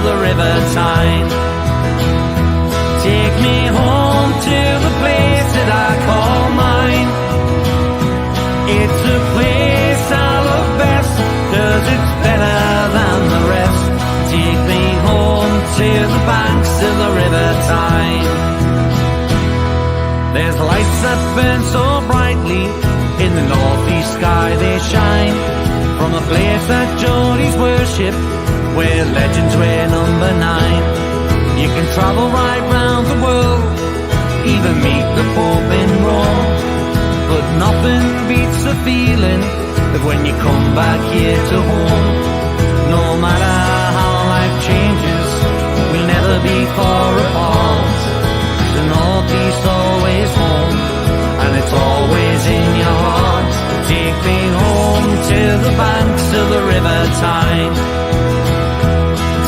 of the River Tyne. Take me home to the place that I call mine. It's a place I love best, 'cause it's better than the rest. Take me home to the banks of the River Tyne. There's lights that burn so brightly, in the northeast sky they shine, from a place that Geordies worship, where legends wear number 9. You can travel right round the world, even meet the Pope in Rome, but nothing beats the feeling of when you come back here to home. No matter how life changes, we'll never be far apart. The northeast always home, and it's always in your heart. Take me home to the banks of the River Tyne.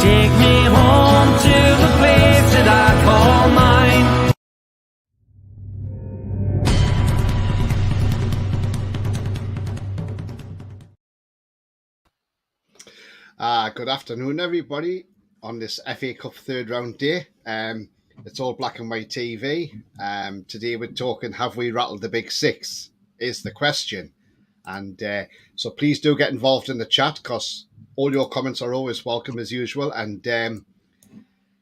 Take me home to the place that I call mine. Good afternoon, everybody, on this FA Cup third round day. It's all black and white TV. Today we're talking, have we rattled the big six, is the question. And so please do get involved in the chat, because all your comments are always welcome as usual. And,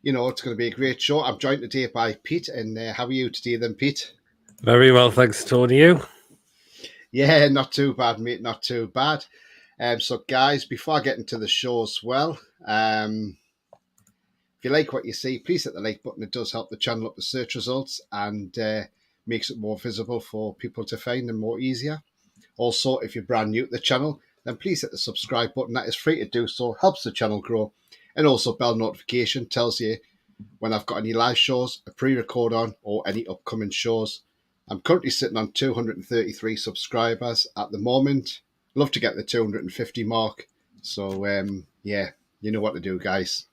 you know, it's going to be a great show. I'm joined today by Pete. And how are you today then, Pete? Very well, thanks, Tony. You? Yeah, not too bad, mate. Not too bad. So, guys, before I get into the show as well, if you like what you see, please hit the like button. It does help the channel up the search results and makes it more visible for people to find and more easier. Also, if you're brand new to the channel, then please hit the subscribe button. That is free to do so, helps the channel grow. And also bell notification tells you when I've got any live shows, a pre-record on, or any upcoming shows. I'm currently sitting on 233 subscribers at the moment. Love to get the 250 mark. So, yeah, you know what to do, guys.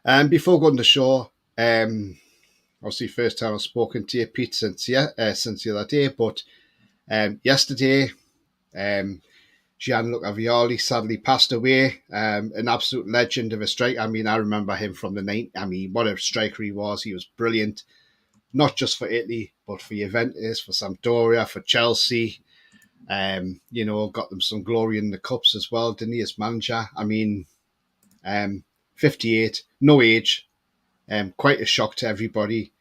Before going to the show, obviously first time I've spoken to you, Pete, since the other day, but yesterday, Gianluca Vialli sadly passed away. An absolute legend of a striker. I mean, I remember him from the 90s. I mean, what a striker he was. He was brilliant, not just for Italy, but for Juventus, for Sampdoria, for Chelsea. You know, got them some glory in the cups as well, didn't he, as manager? I mean, 58, no age, quite a shock to everybody.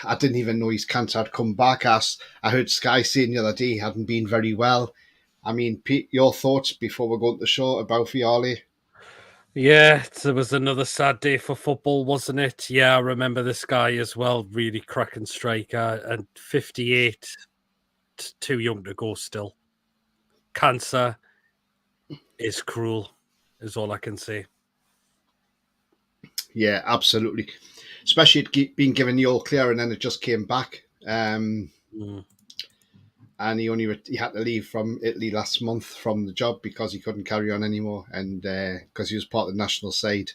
I didn't even know his cancer had come back. I heard Sky saying the other day he hadn't been very well. I mean, Pete, your thoughts before we go to the show about Vialli? Yeah, it was another sad day for football, wasn't it? Yeah, I remember this guy as well, really cracking striker, and 58, too young to go still. Cancer is cruel, is all I can say. Yeah, absolutely. Especially it being given the all clear and then it just came back. And he had to leave from Italy last month from the job because he couldn't carry on anymore, and because he was part of the national side.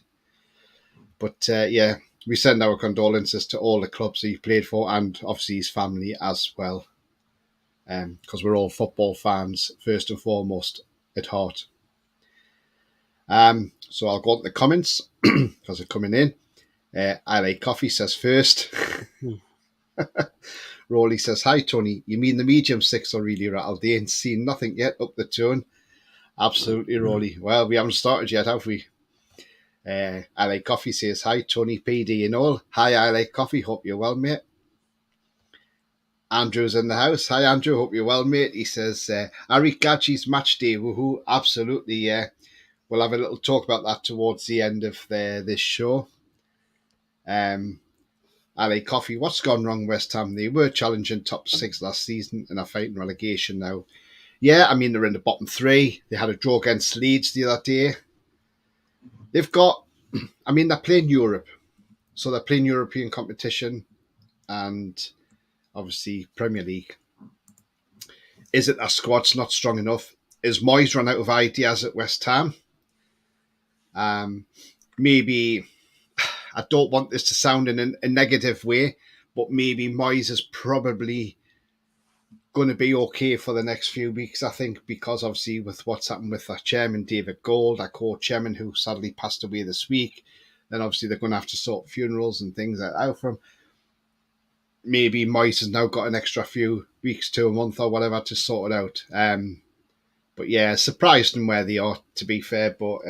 But yeah, we send our condolences to all the clubs he played for, and obviously his family as well, because we're all football fans first and foremost at heart. So I'll go on to the comments because they're coming in. I Like Coffee says first. Rolly says, hi, Tony. You mean the medium six are really rattled? They ain't seen nothing yet up the tune. Absolutely, Rolly. Well, we haven't started yet, have we? I Like Coffee says, hi, Tony, PD and all. Hi, I Like Coffee. Hope you're well, mate. Andrew's in the house. Hi, Andrew. Hope you're well, mate. He says, Ari Gachi's match day. Woohoo. Absolutely, yeah. We'll have a little talk about that towards the end of this show. LA Coffee, what's gone wrong, West Ham? They were challenging top six last season and are fighting relegation now. Yeah, I mean, they're in the bottom three. They had a draw against Leeds the other day. They've got, I mean, they're playing Europe. So they're playing European competition and obviously Premier League. Is it their squad's not strong enough? Is Moyes run out of ideas at West Ham? Maybe, I don't want this to sound in a negative way, but maybe Moyes has probably going to be okay for the next few weeks, I think, because obviously with what's happened with our chairman, David Gold, our co-chairman, who sadly passed away this week, then obviously they're going to have to sort funerals and things like that out for him. Maybe Moyes has now got an extra few weeks to a month or whatever to sort it out. But yeah, surprised in where they are, to be fair. But,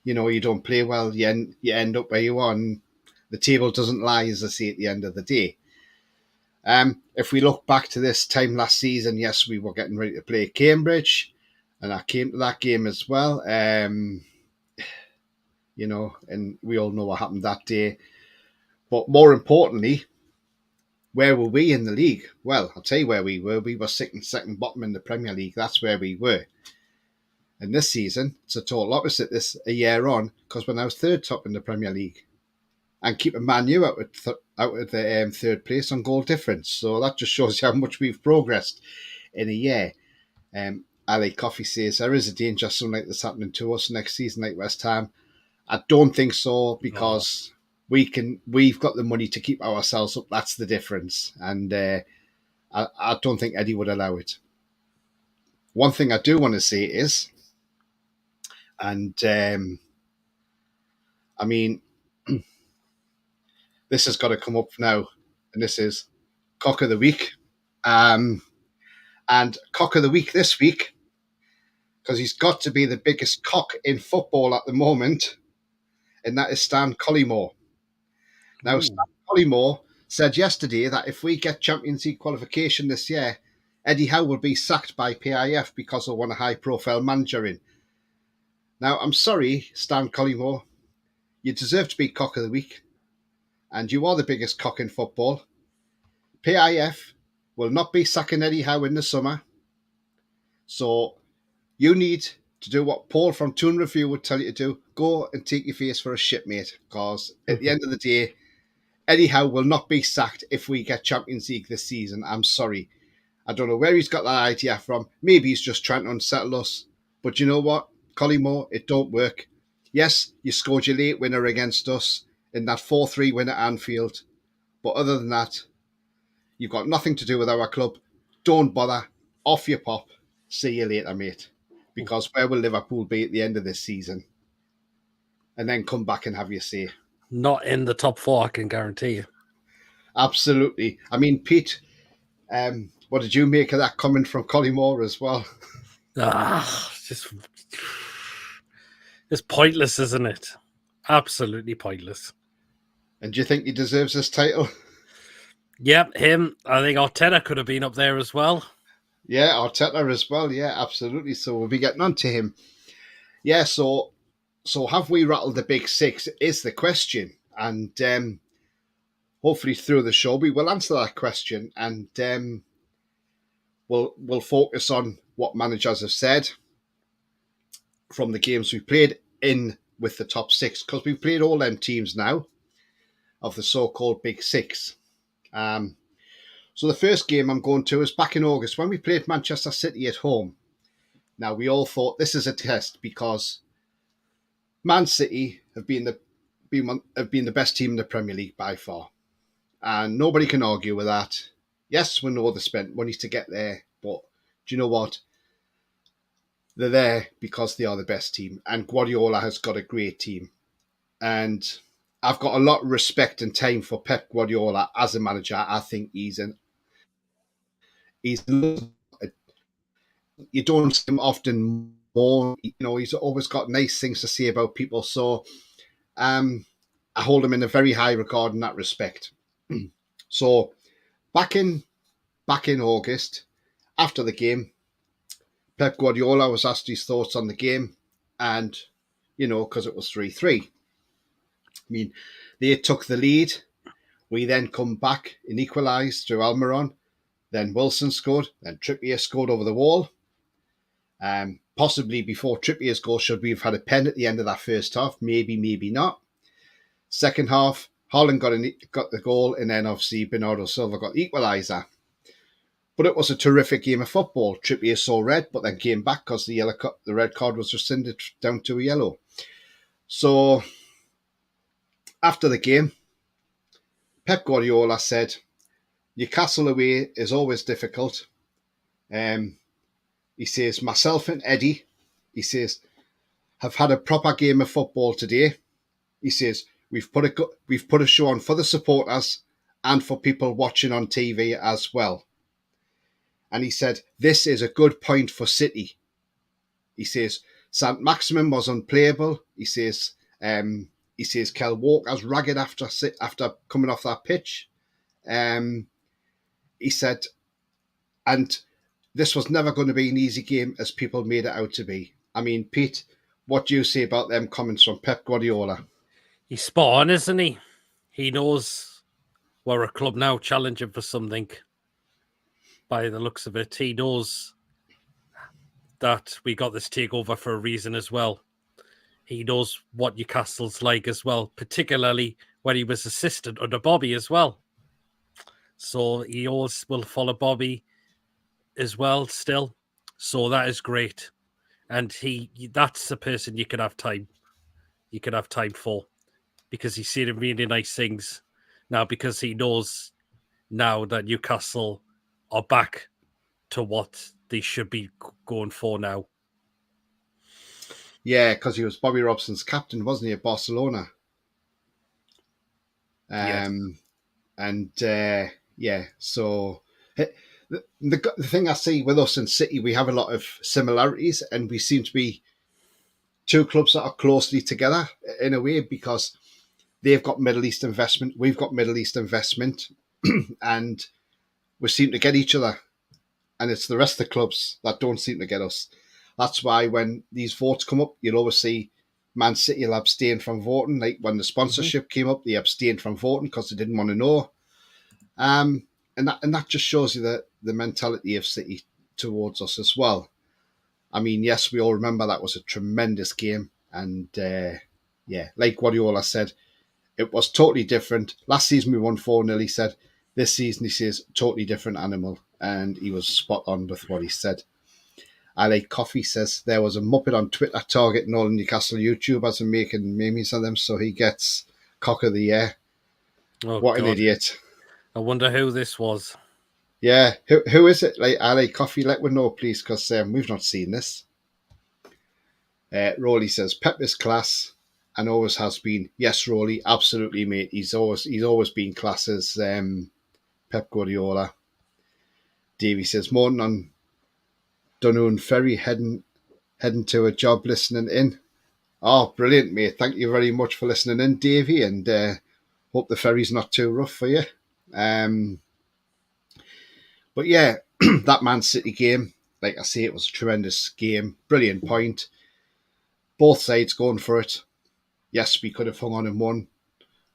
you don't play well, you end up where you are, and the table doesn't lie, as I say, at the end of the day. If we look back to this time last season, yes, we were getting ready to play Cambridge, and I came to that game as well. And we all know what happened that day. But more importantly, where were we in the league? Well, I'll tell you where we were. We were second bottom in the Premier League. That's where we were. And this season, it's a total opposite this a year on, because we're now third top in the Premier League. And keeping Man U out of the third place on goal difference. So that just shows you how much we've progressed in a year. Ali Coffey says, there is a danger something like this happening to us next season like West Ham. I don't think so, because we've got the money to keep ourselves up. That's the difference. And I don't think Eddie would allow it. One thing I do want to say is, and I mean, this has got to come up now, and this is Cock of the Week. And Cock of the Week this week, because he's got to be the biggest cock in football at the moment, and that is Stan Collymore. Now, Stan Collymore said yesterday that if we get Champions League qualification this year, Eddie Howe will be sacked by PIF because they want a high-profile manager in. Now, I'm sorry, Stan Collymore, you deserve to be Cock of the Week, and you are the biggest cock in football. PIF will not be sacking Eddie Howe in the summer, so you need to do what Paul from Toon Review would tell you to do. Go and take your face for a shit, mate, because at the end of the day, Eddie Howe will not be sacked if we get Champions League this season. I'm sorry. I don't know where he's got that idea from. Maybe he's just trying to unsettle us. But you know what, Collymore, it don't work. Yes, you scored your late winner against us in that 4-3 win at Anfield. But other than that, you've got nothing to do with our club. Don't bother. Off your pop. See you later, mate. Because where will Liverpool be at the end of this season? And then come back and have your say. Not in the top 4, I can guarantee you. Absolutely. I mean, Pete, what did you make of that comment from Collymore as well? It's pointless, isn't it? Absolutely pointless. And do you think he deserves this title? Yep, him. I think Arteta could have been up there as well. Yeah, Arteta as well. Yeah, absolutely. So we'll be getting on to him. Yeah, so have we rattled the big six is the question. And hopefully through the show we will answer that question, and we'll focus on what managers have said from the games we played in with the top six, because we've played all them teams now of the so-called big six. So the first game I'm going to is back in August when we played Manchester City at home. Now, we all thought this is a test because Man City have been the best team in the Premier League by far. And nobody can argue with that. Yes, we know they spent money to get there, but do you know what? They're there because they are the best team. And Guardiola has got a great team. And I've got a lot of respect and time for Pep Guardiola as a manager. I think he's you don't see him often more. He's always got nice things to say about people. So I hold him in a very high regard in that respect. So back in August, after the game, Pep Guardiola was asked his thoughts on the game, and because it was 3-3. I mean, they took the lead. We then come back and equalised through Almiron. Then Wilson scored. Then Trippier scored over the wall. Possibly before Trippier's goal, should we have had a pen at the end of that first half? Maybe, maybe not. Second half, Haaland got the goal, and then obviously Bernardo Silva got the equaliser. But it was a terrific game of football. Trippier saw red, but then came back because the red card was rescinded down to a yellow. So after the game, Pep Guardiola said, Newcastle away is always difficult. He says, myself and Eddie, he says, have had a proper game of football today. He says, we've put a show on for the supporters and for people watching on TV as well. And he said, this is a good point for City. He says, St. Maximin was unplayable. He says, Kel Walker's ragged after coming off that pitch. He said, and this was never going to be an easy game as people made it out to be. I mean, Pete, what do you say about them comments from Pep Guardiola? He's spot on, isn't he? He knows we're a club now challenging for something. By the looks of it, he knows that we got this takeover for a reason as well. He knows what Newcastle's like as well, particularly when he was assistant under Bobby as well. So he always will follow Bobby as well still. So that is great. And that's the person you can have time. You can have time for, because he's seen really nice things now, because he knows now that Newcastle are back to what they should be going for now. Yeah, because he was Bobby Robson's captain, wasn't he, at Barcelona? Yes. And so the thing I see with us and City, we have a lot of similarities, and we seem to be two clubs that are closely together in a way, because they've got Middle East investment, we've got Middle East investment, and we seem to get each other. And it's the rest of the clubs that don't seem to get us. That's why when these votes come up, you'll always see Man City will abstain from voting. Like when the sponsorship came up, they abstained from voting because they didn't want to know. And that just shows you the mentality of City towards us as well. I mean, yes, we all remember that was a tremendous game. And like Guardiola said, it was totally different. Last season we won 4-0, he said. This season, he says, totally different animal. And he was spot on with what he said. I Like Coffee says there was a Muppet on Twitter targeting all Newcastle YouTubers and making memes of them, so he gets cock of the year. Oh, what God. An idiot. I wonder who this was. Yeah, who is it? Like I Like Coffee, let me know, please, because we've not seen this. Rowley says, Pep is class and always has been. Yes, Rowley, absolutely, mate. He's always been class as Pep Guardiola. Davey says, morning on Dunoon Ferry, heading to a job listening in. Oh, brilliant, mate. Thank you very much for listening in, Davey, and hope the ferry's not too rough for you. But yeah, that Man City game, like I say, it was a tremendous game. Brilliant point. Both sides going for it. Yes, we could have hung on and won,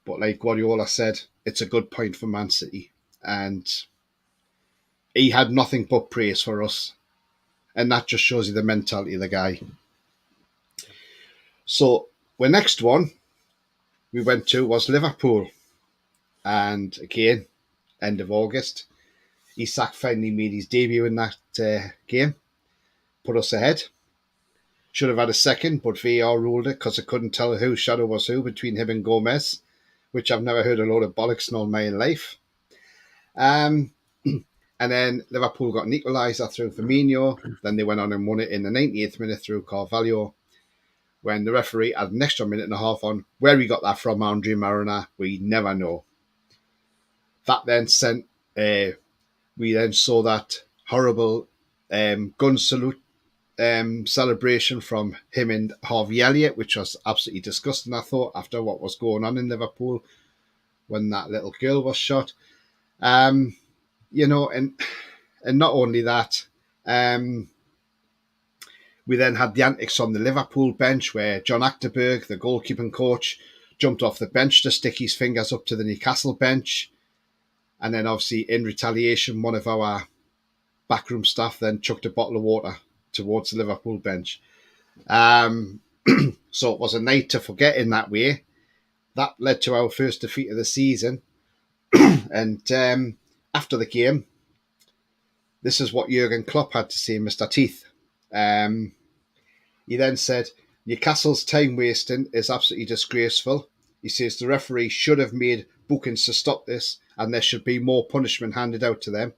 but like Guardiola said, it's a good point for Man City. And he had nothing but praise for us. And that just shows you the mentality of the guy. So the next one we went to was Liverpool. And again, end of August, Isak finally made his debut in that game. Put us ahead. Should have had a second, but VAR ruled it because I couldn't tell who shadow was who between him and Gomez, which I've never heard a load of bollocks in all my life. And then Liverpool got an equaliser through Firmino. Then they went on and won it in the 98th minute through Carvalho, when the referee had an extra minute and a half on. Where he got that from, Andre Marina, we never know. That then sent... we then saw that horrible gun salute celebration from him and Harvey Elliott, which was absolutely disgusting, I thought, after what was going on in Liverpool when that little girl was shot. And not only that, we then had the antics on the Liverpool bench where John Achterberg, the goalkeeping coach, jumped off the bench to stick his fingers up to the Newcastle bench. And then obviously in retaliation, one of our backroom staff then chucked a bottle of water towards the Liverpool bench. So it was a night to forget in that way. That led to our first defeat of the season. And after the game, this is what Jurgen Klopp had to say, Mr. Teeth. He then said, Newcastle's time wasting is absolutely disgraceful. He says the referee should have made bookings to stop this, and there should be more punishment handed out to them.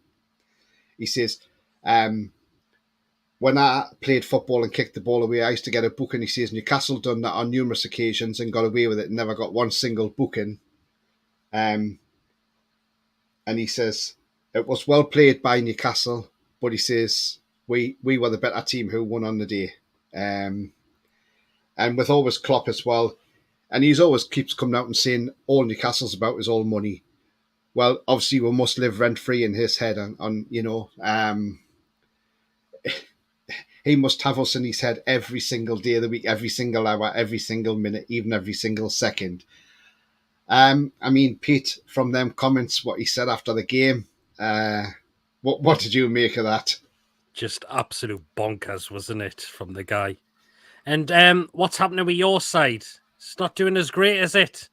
He says, when I played football and kicked the ball away, I used to get a booking. He says Newcastle done that on numerous occasions and got away with it and never got one single booking. And he says, it was well played by Newcastle, but he says, we were the better team who won on the day. And with always Klopp as well, and he's always keeps coming out and saying all Newcastle's about is all money. Well, obviously we must live rent-free in his head on he must have us in his head every single day of the week, every single hour, every single minute, even every single second. I mean, Pete, from them comments, what he said after the game, what did you make of that? Just absolute bonkers, wasn't it, from the guy? And what's happening with your side? It's not doing as great, is it?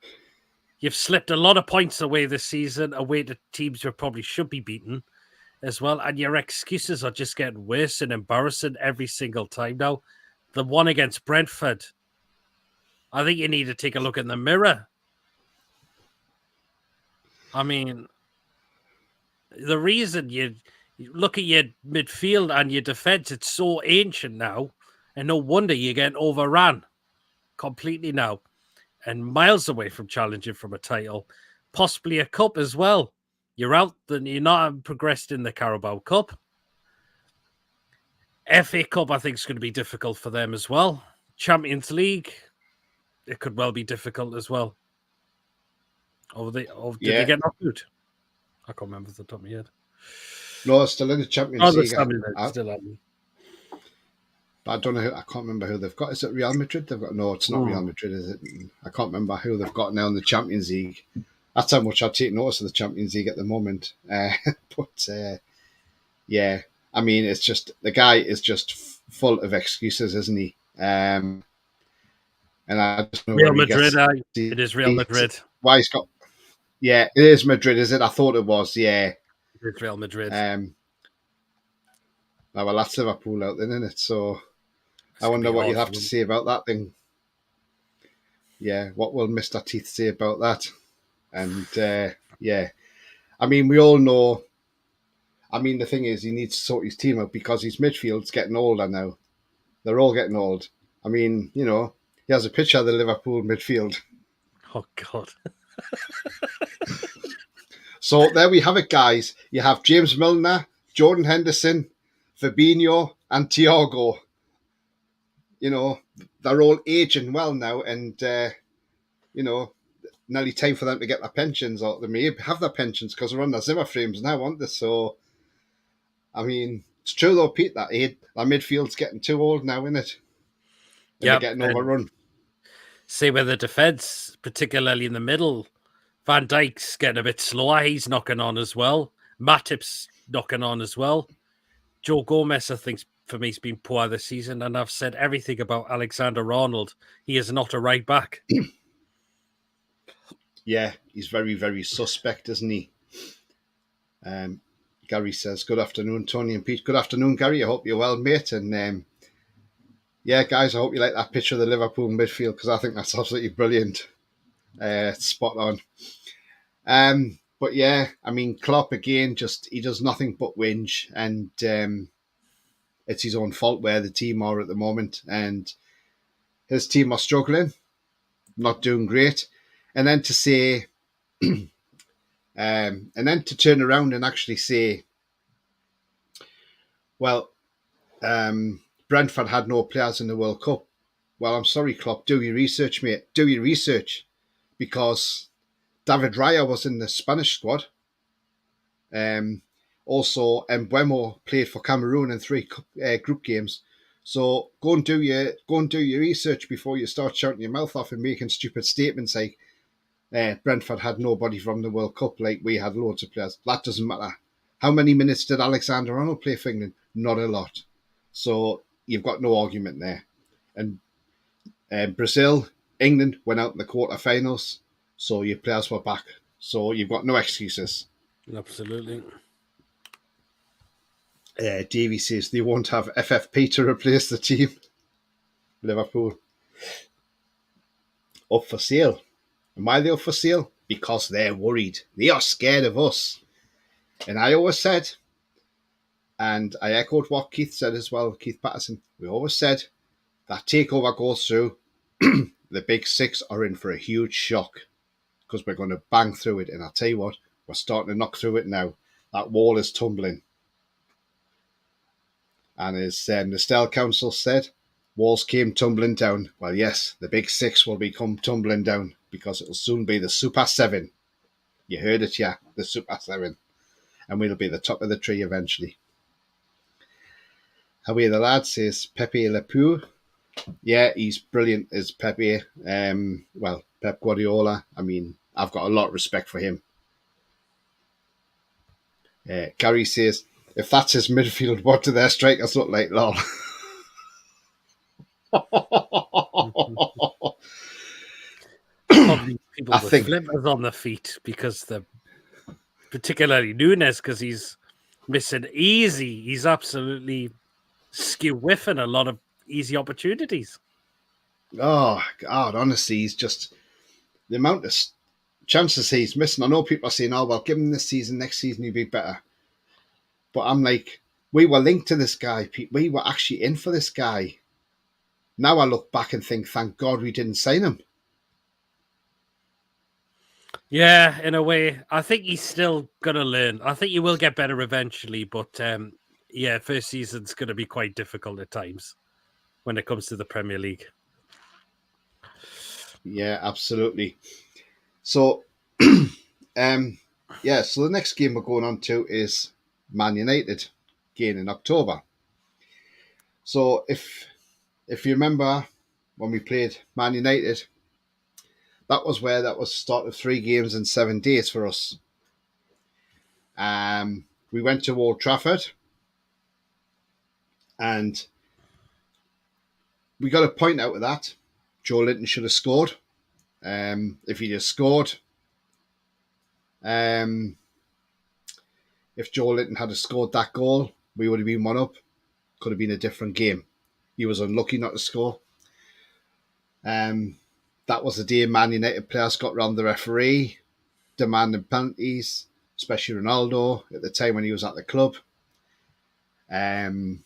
You've slipped a lot of points away this season, away to teams you probably should be beaten as well. And your excuses are just getting worse and embarrassing every single time now. The one against Brentford, I think you need to take a look in the mirror. I mean, the reason you look at your midfield and your defence, it's so ancient now. And no wonder you're getting overrun completely now. And miles away from challenging from a title, possibly a cup as well. You're out, then you're not progressed in the Carabao Cup. FA Cup, I think, is going to be difficult for them as well. Champions League, it could well be difficult as well. Did they get knocked out? I can't remember off the top of my head. No, it's still in the Champions League. Still haven't. But I don't know. I can't remember who they've got. Is it Real Madrid? They've got no. It's not Real Madrid, is it? I can't remember who they've got now in the Champions League. That's how much I take notice of the Champions League at the moment. Yeah, I mean, it's just the guy is just full of excuses, isn't he? And I just know Real Madrid. It is Real Madrid. Why he's got? Yeah, it is Madrid, is it? I thought it was. Yeah, it's Real Madrid. Well, that's Liverpool out then, isn't it? So I wonder what you'd have to say about that thing. Yeah, what will Mr. Teeth say about that? And yeah, I mean, we all know. I mean, the thing is, he needs to sort his team out because his midfield's getting older now. They're all getting old. I mean, you know, he has a picture of the Liverpool midfield. Oh, God. So there we have it, guys. You have James Milner, Jordan Henderson, Fabinho, and Thiago. You know, they're all aging well now, and, you know, nearly time for them to get their pensions, or they may have their pensions because they're on their Zimmer frames now, aren't they? So, I mean, it's true though, Pete, that midfield's getting too old now, isn't it? Yeah, they're getting overrun. See where the defence, particularly in the middle, Van Dijk's getting a bit slower. He's knocking on as well. Matip's knocking on as well. Joe Gomez, I think, for me, has been poor this season, and I've said everything about Alexander-Arnold. He is not a right back. Yeah, he's very, very suspect, isn't he? Gary says, good afternoon, Tony and Pete. Good afternoon, Gary. I hope you're well, mate. And yeah, guys, I hope you like that picture of the Liverpool midfield because I think that's absolutely brilliant. Spot on. But yeah, I mean, Klopp again, he does nothing but whinge, and it's his own fault where the team are at the moment, and his team are struggling, not doing great. And then to say, and then to turn around and actually say, well, Brentford had no players in the World Cup. Well, I'm sorry, Klopp, do your research, mate. Do your research, because David Raya was in the Spanish squad. Also, Mbeumo played for Cameroon in 3 group games. So go and do your research before you start shouting your mouth off and making stupid statements like Brentford had nobody from the World Cup, like we had loads of players. That doesn't matter. How many minutes did Alexander-Arnold play for England? Not a lot. So you've got no argument there. And Brazil, England went out in the quarterfinals, so your players were back. So you've got no excuses. Absolutely. Davey says they won't have FFP to replace the team. Liverpool. Up for sale. Am I the up for sale? because they're worried. They are scared of us. And I always said, and I echoed what Keith said as well, Keith Patterson, we always said that takeover goes through, the big six are in for a huge shock because we're going to bang through it. And I'll tell you what, we're starting to knock through it now. That wall is tumbling. And as the Stell Council said, walls came tumbling down. Well, yes, the big six will become tumbling down because it'll soon be the Super 7. You heard it, yeah, the Super 7. And we'll be the top of the tree eventually. Away the lad says Pepe Le Pew. Yeah, he's brilliant as Pepe. Well, Pep Guardiola. I mean, I've got a lot of respect for him. Gary says, if that's his midfield, what do their strikers look like, lol? Probably people I with think- flippers on their feet because they're particularly Nunes because he's missing easy. He's absolutely skew whiffing a lot of easy opportunities. Oh, God, honestly, he's just the amount of chances he's missing. I know people are saying, oh, well, give him this season, next season he'll be better. But I'm like, we were linked to this guy, Pete. We were actually in for this guy. Now I look back and think, thank God we didn't sign him. Yeah, in a way, I think he's still gonna learn. I think he will get better eventually, but yeah, first season's gonna be quite difficult at times when it comes to the Premier League. Yeah, absolutely. So, yeah, so the next game we're going on to is Man United, again in October. So if you remember when we played Man United, that was the start of 3 games in 7 days for us. We went to Old Trafford and we got a point out of that. Joe Linton should have scored. If he just scored, if Joe Linton had scored that goal, we would have been 1 up. Could have been a different game. He was unlucky not to score. That was the day Man United players got round the referee, demanding penalties, especially Ronaldo at the time when he was at the club. And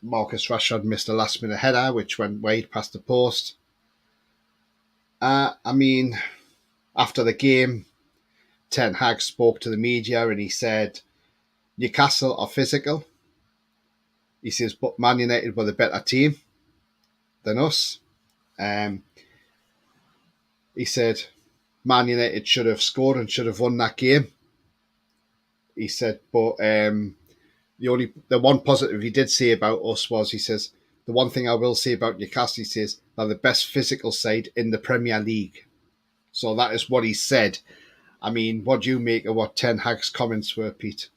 Marcus Rashford missed a last-minute header, which went wide past the post. I mean, after the game, Ten Hag spoke to the media and he said, Newcastle are physical. He says, but Man United were the better team than us. He said, Man United should have scored and should have won that game. He said, but the one positive he did say about us was, he says, the one thing I will say about Newcastle, he says, they're the best physical side in the Premier League. So that is what he said. I mean, what do you make of what Ten Hag's comments were, Pete?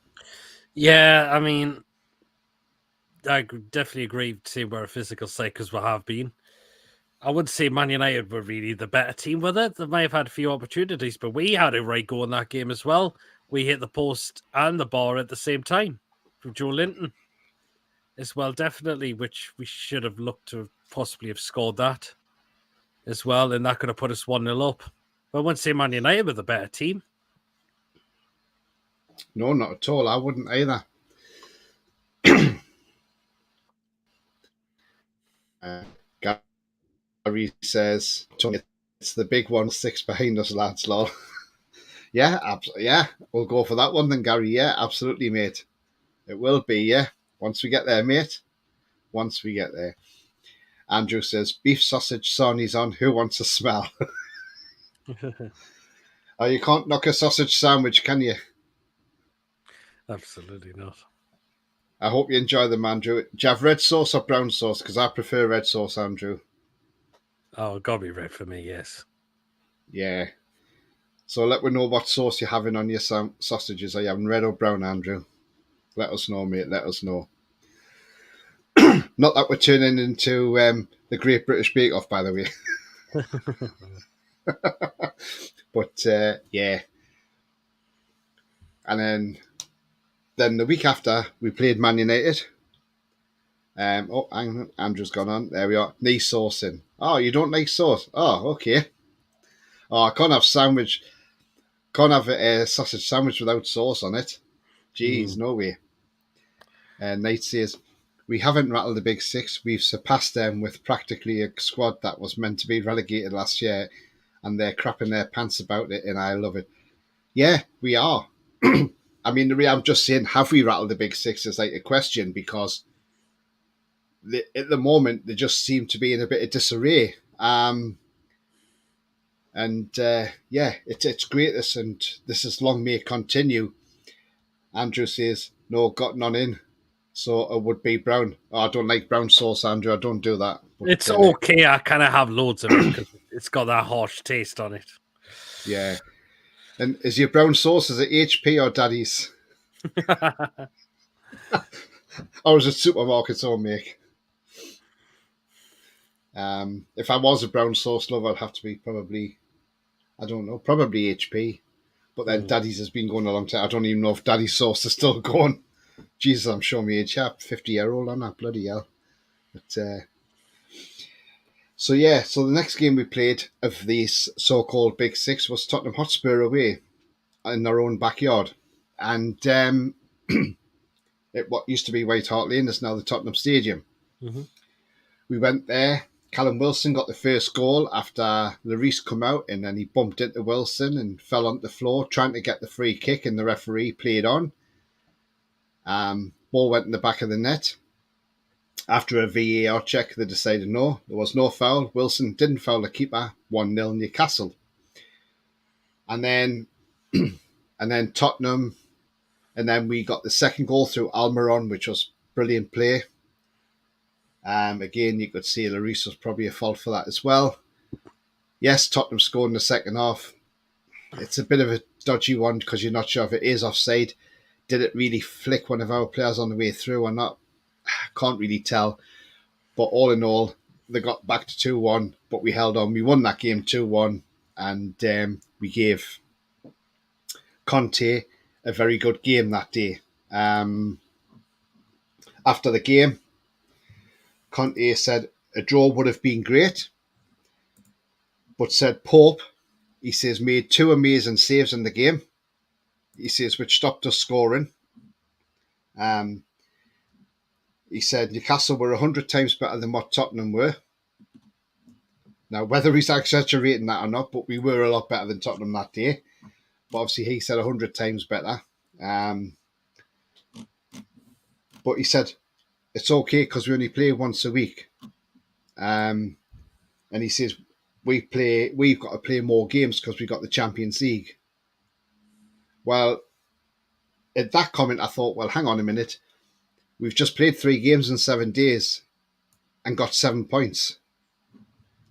Yeah, I mean, I definitely agree to say we're a physical side because we have been. I would say Man United were really the better team with it. They may have had a few opportunities, but we had a right go in that game as well. We hit the post and the bar at the same time from Joe Linton as well, definitely, which we should have looked to possibly have scored that as well, and that could have put us 1-0 up. But I wouldn't say Man United were the better team. No, not at all. I wouldn't either. Gary says, Tony, it's the big 1-6 behind us, lads, lol. Yeah, we'll go for that one then, Gary. Yeah, absolutely, mate. It will be, yeah. Once we get there, mate. Once we get there. Andrew says, beef sausage sarnies on. Who wants a smell? Oh, you can't knock a sausage sandwich, can you? Absolutely not. I hope you enjoy them, Andrew. Do you have red sauce or brown sauce? Because I prefer red sauce, Andrew. Oh, it got to be red for me, yes. Yeah. So let me know what sauce you're having on your sausages. Are you having red or brown, Andrew? Let us know, mate. Let us know. Not that we're turning into the Great British Bake Off, by the way. But, yeah. And then the week after, we played Man United. Hang on. Andrew's gone on. There we are. Knee saucing. Oh, you don't like sauce? Oh, okay. Oh, I can't have sandwich. Can't have a sausage sandwich without sauce on it. Jeez, no way. And Nate says, we haven't rattled the big six. We've surpassed them with practically a squad that was meant to be relegated last year, and they're crapping their pants about it, and I love it. Yeah, we are. I mean, I'm just saying, have we rattled the big six is like a question, because at the moment they just seem to be in a bit of disarray. Yeah, it's great this, and this is long may it continue. Andrew says, no, got none in. So it would be brown. Oh, I don't like brown sauce, Andrew. I don't do that. But, It's okay. I kind of have loads of it because it's got that harsh taste on it. Yeah. And is your brown sauce, is it HP or Daddy's? Or is it supermarket's own make? If I was a brown sauce lover, I'd have to be probably, I don't know, probably HP. But then Daddy's has been going a long time. I don't even know if Daddy's sauce is still going. Jesus, I'm showing me age. 50-year-old on that, bloody hell. But so the next game we played of these so-called Big Six was Tottenham Hotspur away in their own backyard. And what used to be White Hart Lane is now the Tottenham Stadium. Mm-hmm. We went there. Callum Wilson got the first goal after Lloris come out, and then he bumped into Wilson and fell onto the floor trying to get the free kick, and the referee played on. Ball went in the back of the net. After a VAR check, they decided no, there was no foul. Wilson didn't foul the keeper. 1-0 Newcastle. And then Tottenham, and then we got the second goal through Almiron, which was brilliant play. Again, you could see Lloris was probably a fault for that as well. Yes, Tottenham scored in the second half. It's a bit of a dodgy one because you're not sure if it is offside. Did it really flick one of our players on the way through or not? Can't really tell. But all in all, they got back to 2-1, but we held on. We won that game 2-1, and we gave Conte a very good game that day. After the game, Conte said a draw would have been great, but said Pope, he says, made 2 amazing saves in the game. He says, which stopped us scoring. He said Newcastle were 100 times better than what Tottenham were. Now, whether he's exaggerating that or not, but we were a lot better than Tottenham that day. But obviously, he said 100 times better. But he said it's okay because we only play once a week. And he says we've got to play more games because we got the Champions League. Well, at that comment, I thought, well, hang on a minute. We've just played 3 games in 7 days and got 7 points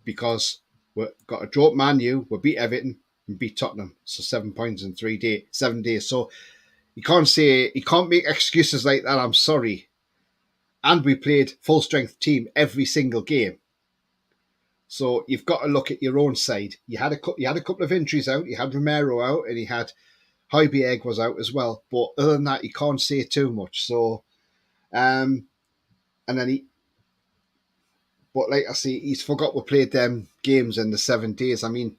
because we've got a draw at Man U, we beat Everton and beat Tottenham. So 7 points in 7 days. So you can't make excuses like that. I'm sorry. And we played full strength team every single game. So you've got to look at your own side. You had a couple of injuries out. You had Romero out, and you had Højbjerg was out as well. But other than that, you can't say too much. So, and then but like I say, he's forgot we played them games in the 7 days. I mean,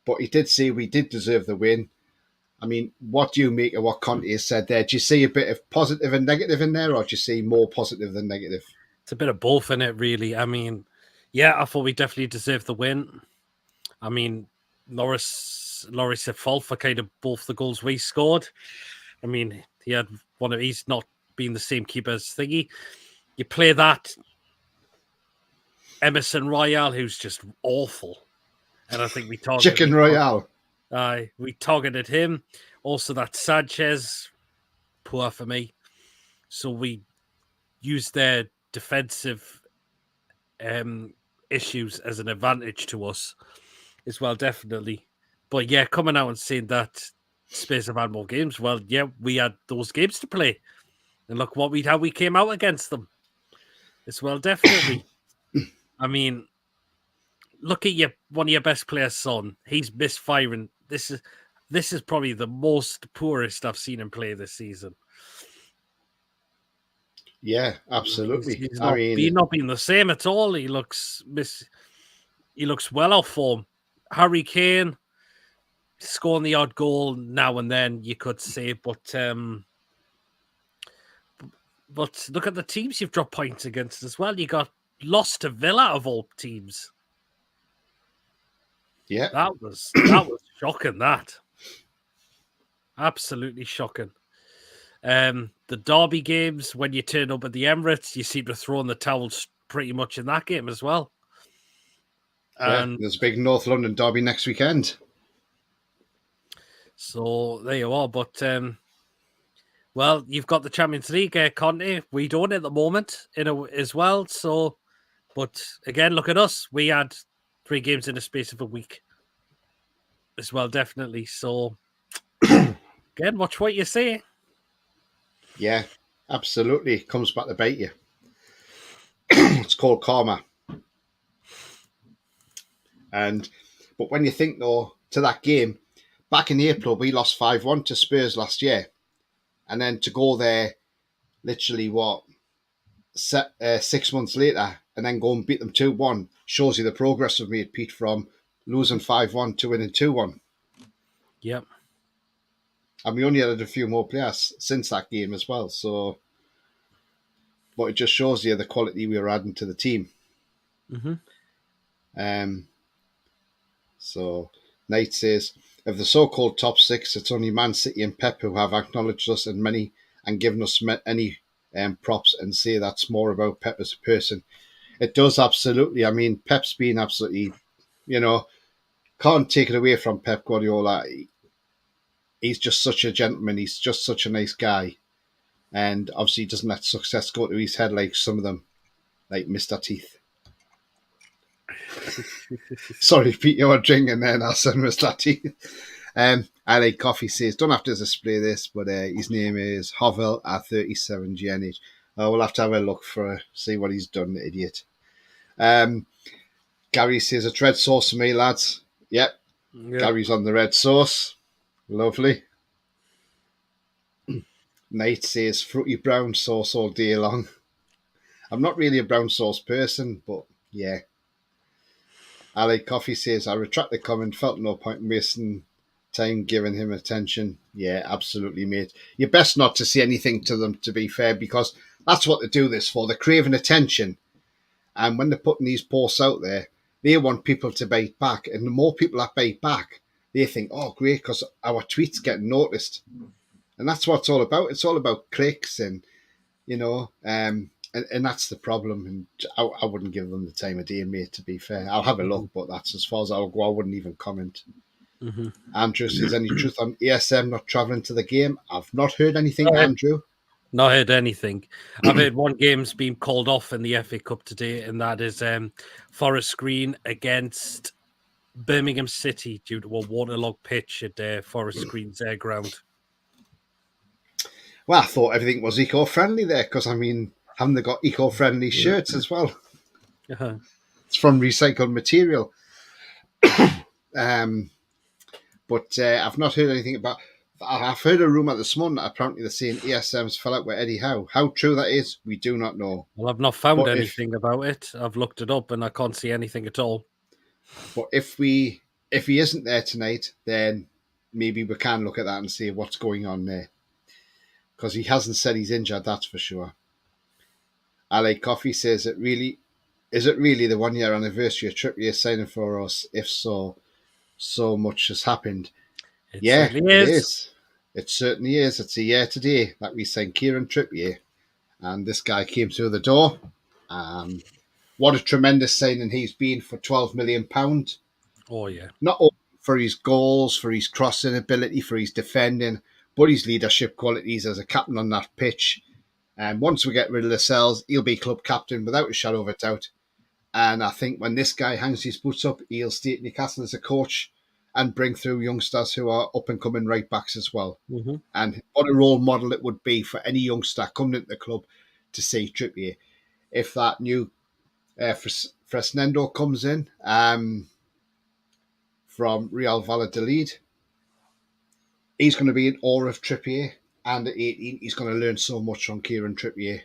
but he did say we did deserve the win. I mean, what do you make of what Conte has said there? Do you see a bit of positive and negative in there, or do you see more positive than negative? It's a bit of both in it, really. I mean, yeah, I thought we definitely deserved the win. I mean, Lloris at fault for kind of both the goals we scored. I mean, he's not been the same keeper as Thingy. You play that Emerson Royale, who's just awful. And I think we targeted Chicken Royale. We targeted him. Also, that Sanchez, poor for me. So we used their defensive issues as an advantage to us as well, definitely. But yeah, coming out and saying that Spurs have had more games, well, yeah, we had those games to play. And look how we came out against them as well, definitely. I mean, look at one of your best players, Son. He's misfiring. This is probably the most poorest I've seen him play this season. Yeah, absolutely. He's not been the same at all. He looks well off form. Harry Kane scoring the odd goal now and then, you could say, but look at the teams you've dropped points against as well. You got lost to Villa of all teams. Yeah. That was shocking. That absolutely shocking. The derby games, when you turn up at the Emirates, you seem to throw in the towels pretty much in that game as well. And there's a big North London derby next weekend. So there you are. But well, you've got the Champions League, Conte. We don't at the moment as well. So, but again, look at us. We had 3 games in the space of a week as well, definitely. So again, watch what you say. Yeah, absolutely. It comes back to bite you. It's called karma. But when you think though to that game, back in April we lost 5-1 to Spurs last year, and then to go there, literally 6 months later, and then go and beat them 2-1 shows you the progress we've made, Pete, from losing 5-1 to winning 2-1. Yep. And we only added a few more players since that game as well. So, but it just shows you the quality we were adding to the team. So Knight says, of the so-called top 6, it's only Man City and Pep who have acknowledged us and given us any props, and say that's more about Pep as a person. It does, absolutely. I mean, Pep's been absolutely, can't take it away from Pep Guardiola. He's just such a gentleman. He's just such a nice guy. And obviously he doesn't let success go to his head like some of them, like Mr. Teeth. Sorry, Pete, you're drinking there now, son, Mr. Teeth. I like coffee says, don't have to display this, but his name is Hovel at 37 GNH. We'll have to have a look see what he's done, idiot. Gary says, a red sauce for me, lads. Yep. Gary's on the red sauce. Lovely. Knight says, fruity brown sauce all day long. I'm not really a brown sauce person, but yeah. Ali Coffee says, I retract the comment, felt no point in wasting time giving him attention. Yeah, absolutely, mate. You're best not to say anything to them, to be fair, because that's what they do this for. They're craving attention. And when they're putting these posts out there, they want people to bite back. And the more people that bite back, they think, oh, great, because our tweets get noticed. And that's what it's all about. It's all about clicks and, and that's the problem. And I wouldn't give them the time of day, mate, to be fair. I'll have a look, but that's as far as I'll go. I wouldn't even comment. Andrew says, any truth on ASM not travelling to the game? I've not heard anything, Andrew. Not heard anything. I've heard one game's been called off in the FA Cup today, and that is Forest Green against Birmingham City due to a waterlogged pitch at Forest Green's ground. Well, I thought everything was eco-friendly there, because, I mean, haven't they got eco-friendly shirts as well? Uh-huh. It's from recycled material. But I've not heard anything about... I've heard a rumour this morning that apparently they're saying ESM's fell out with Eddie Howe. How true that is, we do not know. Well, I've not found anything about it. I've looked it up and I can't see anything at all. But if he isn't there tonight, then maybe we can look at that and see what's going on there. Because he hasn't said he's injured, that's for sure. LA Coffee says, is it really the 1 year anniversary of Trippier signing for us? If so much has happened. It certainly is. It certainly is. It's a year today that we signed Kieran Trippier. And this guy came through the door. What a tremendous signing he's been for £12 million. Oh, yeah. Not only for his goals, for his crossing ability, for his defending, but his leadership qualities as a captain on that pitch. And once we get rid of the Lascelles, he'll be club captain without a shadow of a doubt. And I think when this guy hangs his boots up, he'll stay at Newcastle as a coach and bring through youngsters who are up-and-coming right-backs as well. Mm-hmm. And what a role model it would be for any youngster coming into the club to see Trippier. If that new Fresnendo comes in from Real Valladolid, he's going to be in awe of Trippier. And at 18, he's going to learn so much from Kieran Trippier.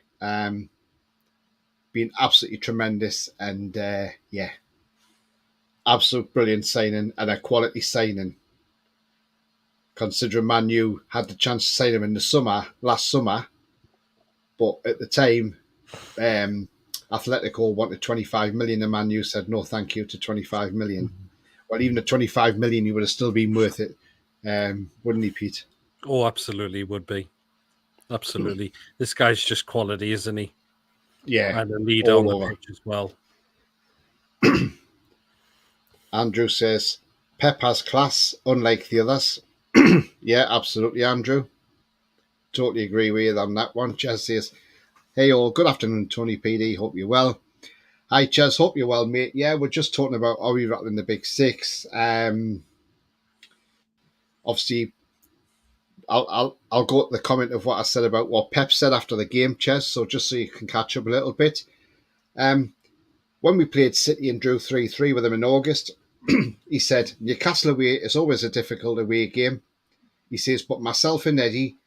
Being absolutely tremendous. And, absolute brilliant signing and a quality signing. Considering Man U had the chance to sign him in the last summer, but at the time, Atletico wanted 25 million, and Man U said no, thank you to 25 million. Well, even at 25 million, he would have still been worth it, wouldn't he, Pete? Oh, absolutely would be. Absolutely. This guy's just quality, isn't he? Yeah, And a leader all on the over. pitch as well. Andrew says, Pep has class, unlike the others. Yeah, absolutely, Andrew. Totally agree with you on that one. Chaz says, hey all, good afternoon, Tony PD. Hope you're well. Hi, Chaz. Hope you're well, mate. Yeah, we're just talking about are we rattling the big six. Obviously, I'll go to the comment of what I said about what Pep said after the game, Chaz. So just so you can catch up a little bit. When we played City and drew 3-3 with them in August, he said, Newcastle away is always a difficult away game. He says, but myself and Eddie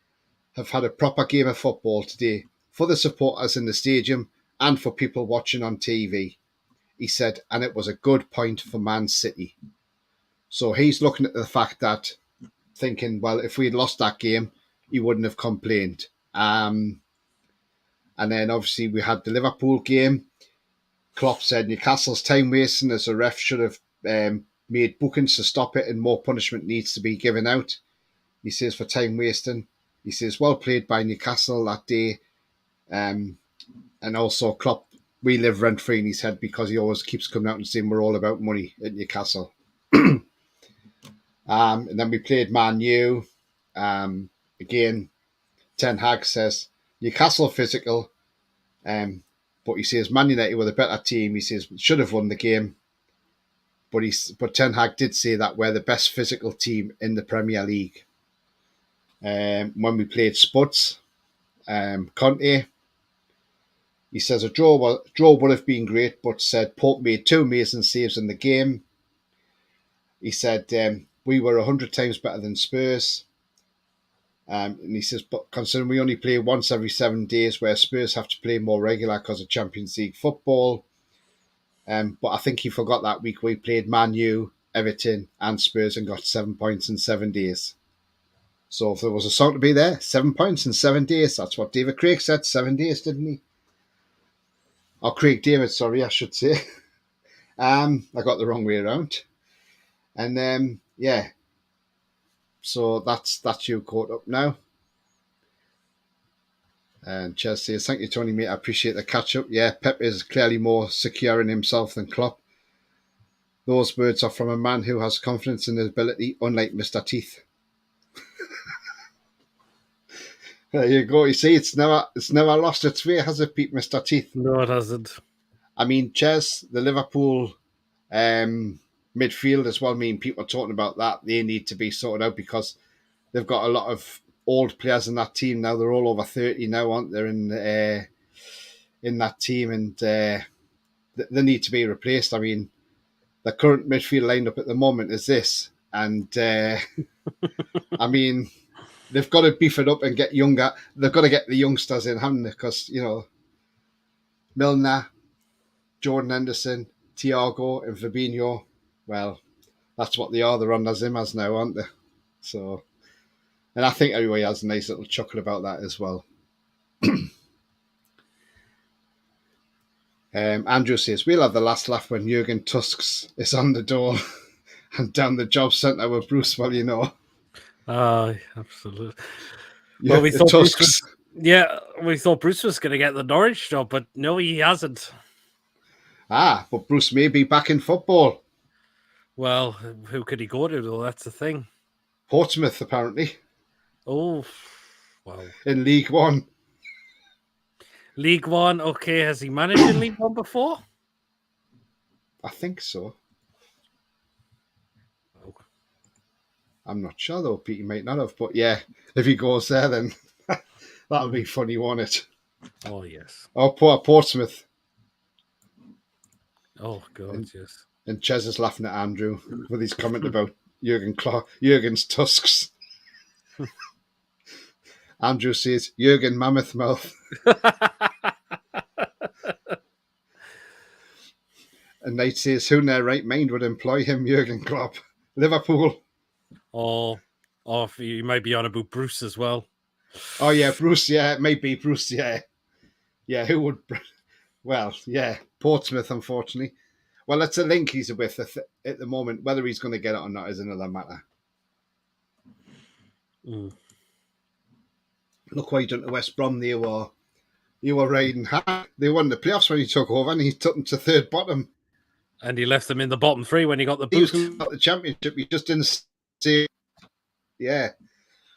have had a proper game of football today for the supporters in the stadium and for people watching on TV. He said, and it was a good point for Man City. So he's looking at the fact that, thinking, well, if we'd lost that game, he wouldn't have complained. And then obviously we had the Liverpool game. Klopp said Newcastle's time wasting as a ref should have made bookings to stop it and more punishment needs to be given out. He says for time wasting. He says well played by Newcastle that day. And also Klopp, we live rent free in his head because he always keeps coming out and saying we're all about money at Newcastle. And then we played Man U. Again, Ten Hag says Newcastle physical. But he says Man United were the better team. He says should have won the game. But Ten Hag did say that we're the best physical team in the Premier League. When we played Spuds, Conte, he says a draw would have been great, but said Pope made 2 amazing saves in the game. He said we were 100 times better than Spurs. And he says, but considering we only play once every 7 days, where Spurs have to play more regular because of Champions League football. But I think he forgot that week we played Man U, Everton, and Spurs and got 7 points in 7 days. So if there was a song to be there, 7 points in 7 days. That's what David Craig said, 7 days, didn't he? Or Craig David, sorry, I should say. I got the wrong way around. And yeah. So that's you caught up now. And Chaz says, thank you, Tony, mate. I appreciate the catch up. Yeah, Pep is clearly more secure in himself than Klopp. Those words are from a man who has confidence in his ability, unlike Mr. Teeth. There you go. You see, it's never lost its way, has it, Pete, Mr. Teeth? No, it hasn't. I mean, Chaz, the Liverpool midfield as well. I mean, people are talking about that. They need to be sorted out because they've got a lot of old players in that team now. They're all over 30 now, aren't they, in that team, and they need to be replaced. I mean, the current midfield lineup at the moment is this, and I mean, they've got to beef it up and get younger. They've got to get the youngsters in, haven't they? Because, you know, Milner, Jordan Henderson, Thiago, and Fabinho, well, that's what they are. They're on the Zimmers now, aren't they? So, and I think everybody has a nice little chuckle about that as well. Andrew says, we'll have the last laugh when Jurgen Tusk's is on the door and down the job centre with Bruce, well, you know. Absolutely. Yeah, Well, we thought Tusk's. we thought Bruce was going to get the Norwich job, but no, he hasn't. But Bruce may be back in football. Well, who could he go to, though? That's the thing. Portsmouth, apparently. Oh, wow. In League One. League One, okay. Has he managed in League One before? I think so. Oh. I'm not sure, though, Pete. He might not have. But yeah, if he goes there, then that'll be funny, won't it? Oh, yes. Oh, poor Portsmouth. Oh, God, yes. And Ches is laughing at Andrew with his comment about Jurgen's tusks. Andrew says, Jurgen Mammoth Mouth. And Knight says, who in their right mind would employ him, Jurgen Klopp? Liverpool. Or if you might be on about Bruce as well. Oh, yeah, Bruce, yeah, it might be Bruce, yeah. Yeah, who would... Well, yeah, Portsmouth, unfortunately. Well, that's a link he's with at the moment. Whether he's going to get it or not is another matter. Look what he done to West Brom. They were riding hard. They won the playoffs when he took over, and he took them to third bottom. And he left them in the bottom three when he got the boot. He was going to the championship. He just didn't say, yeah.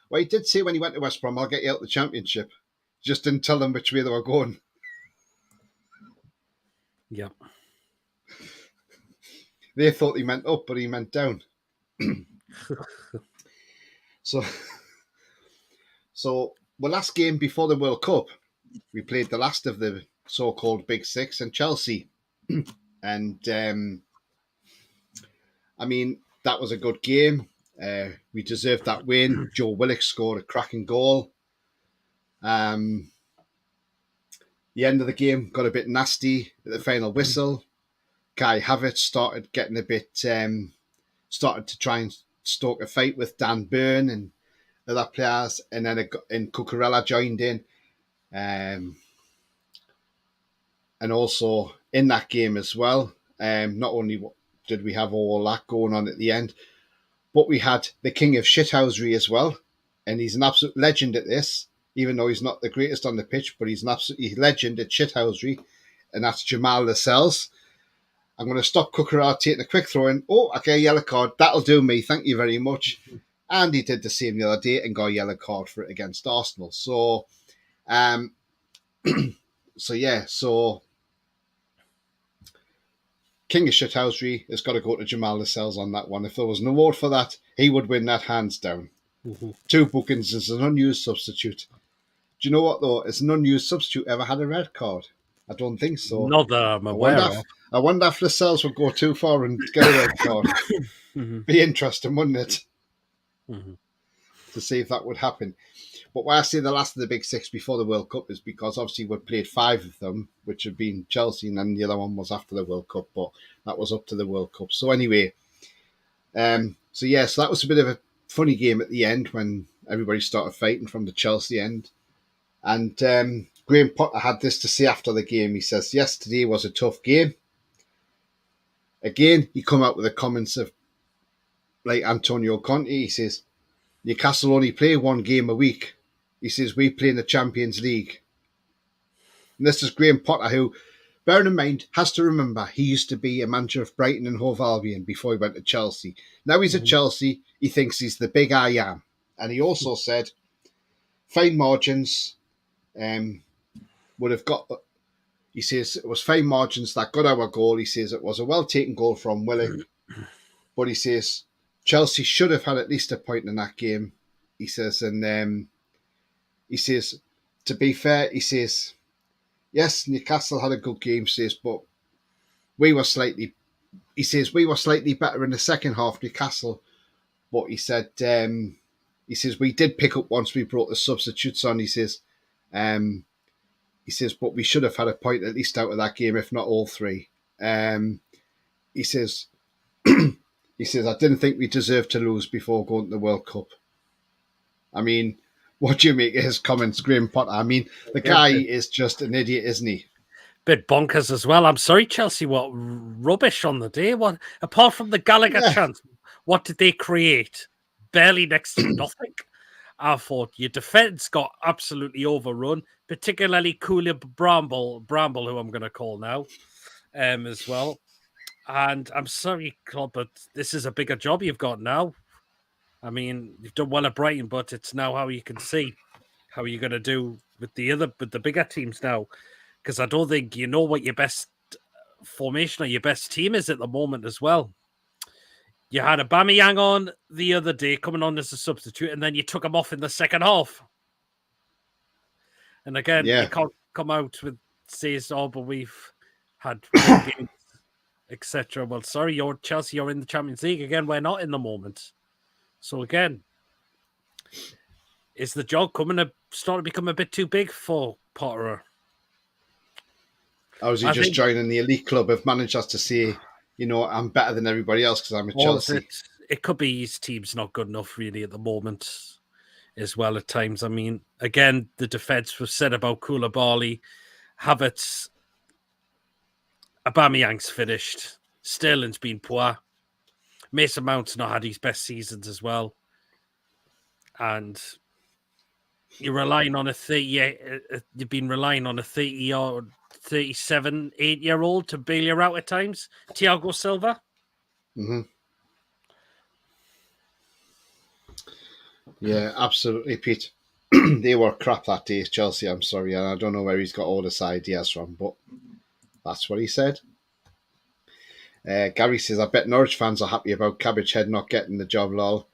Well, he did say when he went to West Brom, I'll get you out the championship. Just didn't tell them which way they were going. Yeah. They thought he meant up, but he meant down. So, the last game before the World Cup, we played the last of the so-called Big Six in Chelsea. And, I mean, that was a good game. We deserved that win. Joe Willock scored a cracking goal. The end of the game got a bit nasty at the final whistle. Kai Havertz started getting a bit, started to try and stoke a fight with Dan Burn and other players, and then Cucurella joined in. And also in that game as well, not only did we have all that going on at the end, but we had the king of shithousery as well, and he's an absolute legend at this, even though he's not the greatest on the pitch, but he's an absolute legend at shithousery, and that's Jamal Lascelles. I'm going to stop Cucurella taking a quick throw in. Oh, okay, yellow card. That'll do me. Thank you very much. And he did the same the other day and got a yellow card for it against Arsenal. So, so King of Shithousery has got to go to Jamal Lascelles on that one. If there was an award for that, he would win that hands down. 2 bookings as an unused substitute. Do you know what, though? Has an unused substitute ever had a red card? I don't think so. Not that I'm aware of. I wonder if Lascelles would go too far and get a red card. Be interesting, wouldn't it? To see if that would happen. But why I say the last of the Big Six before the World Cup is because obviously we played 5 of them, which have been Chelsea, and then the other one was after the World Cup, but that was up to the World Cup. So anyway, so that was a bit of a funny game at the end when everybody started fighting from the Chelsea end. And Graham Potter had this to say after the game. He says, yesterday was a tough game. Again, he come out with the comments of like Antonio Conte. He says, Newcastle only play 1 game a week. He says, we play in the Champions League. And this is Graham Potter, who, bearing in mind, has to remember he used to be a manager of Brighton and Hove Albion before he went to Chelsea. Now he's at Chelsea. He thinks he's the big I am. And he also said, fine margins would have got... He says it was fine margins that got our goal. He says it was a well-taken goal from Willock. But he says Chelsea should have had at least a point in that game. He says, and he says, to be fair, he says, yes, Newcastle had a good game, says, but we were slightly better in the second half, Newcastle. But he says we did pick up once we brought the substitutes on. He says, but we should have had a point at least out of that game, if not all 3. He says, I didn't think we deserved to lose before going to the World Cup. I mean, what do you make of his comments, Graham Potter? I mean, the guy is just an idiot, isn't he? Bit bonkers as well. I'm sorry, Chelsea, what rubbish on the day. What, apart from the Gallagher chance, what did they create? Barely next to nothing. I thought your defence got absolutely overrun, particularly Cooler Bramble, who I'm going to call now, as well. And I'm sorry, Klopp, but this is a bigger job you've got now. I mean, you've done well at Brighton, but it's now how you can see how you're going to do with the bigger teams now. Because I don't think you know what your best formation or your best team is at the moment as well. You had Aubameyang on the other day coming on as a substitute, and then you took him off in the second half. And again, you can't come out with says, oh, but we've had games, etc. Well, sorry, you're Chelsea, you're in the Champions League. Again, we're not in the moment. So again, is the job starting to become a bit too big for Potter? Or is he I just think joining the elite club of managers to say, I'm better than everybody else because I'm a all of Chelsea? it could be his team's not good enough really at the moment as well at times. I mean, again, the defence was said about Koulibaly, Havertz, Aubameyang's finished, Sterling's been poor, Mason Mount's not had his best seasons as well, and you're relying on you've been relying on a 30 or 37, 8-year-old to bail you out at times. Thiago Silva. Mm-hmm. Yeah, absolutely, Pete. They were crap that day, Chelsea. I'm sorry, and I don't know where he's got all this ideas from, but that's what he said. Gary says, I bet Norwich fans are happy about Cabbage Head not getting the job, lol.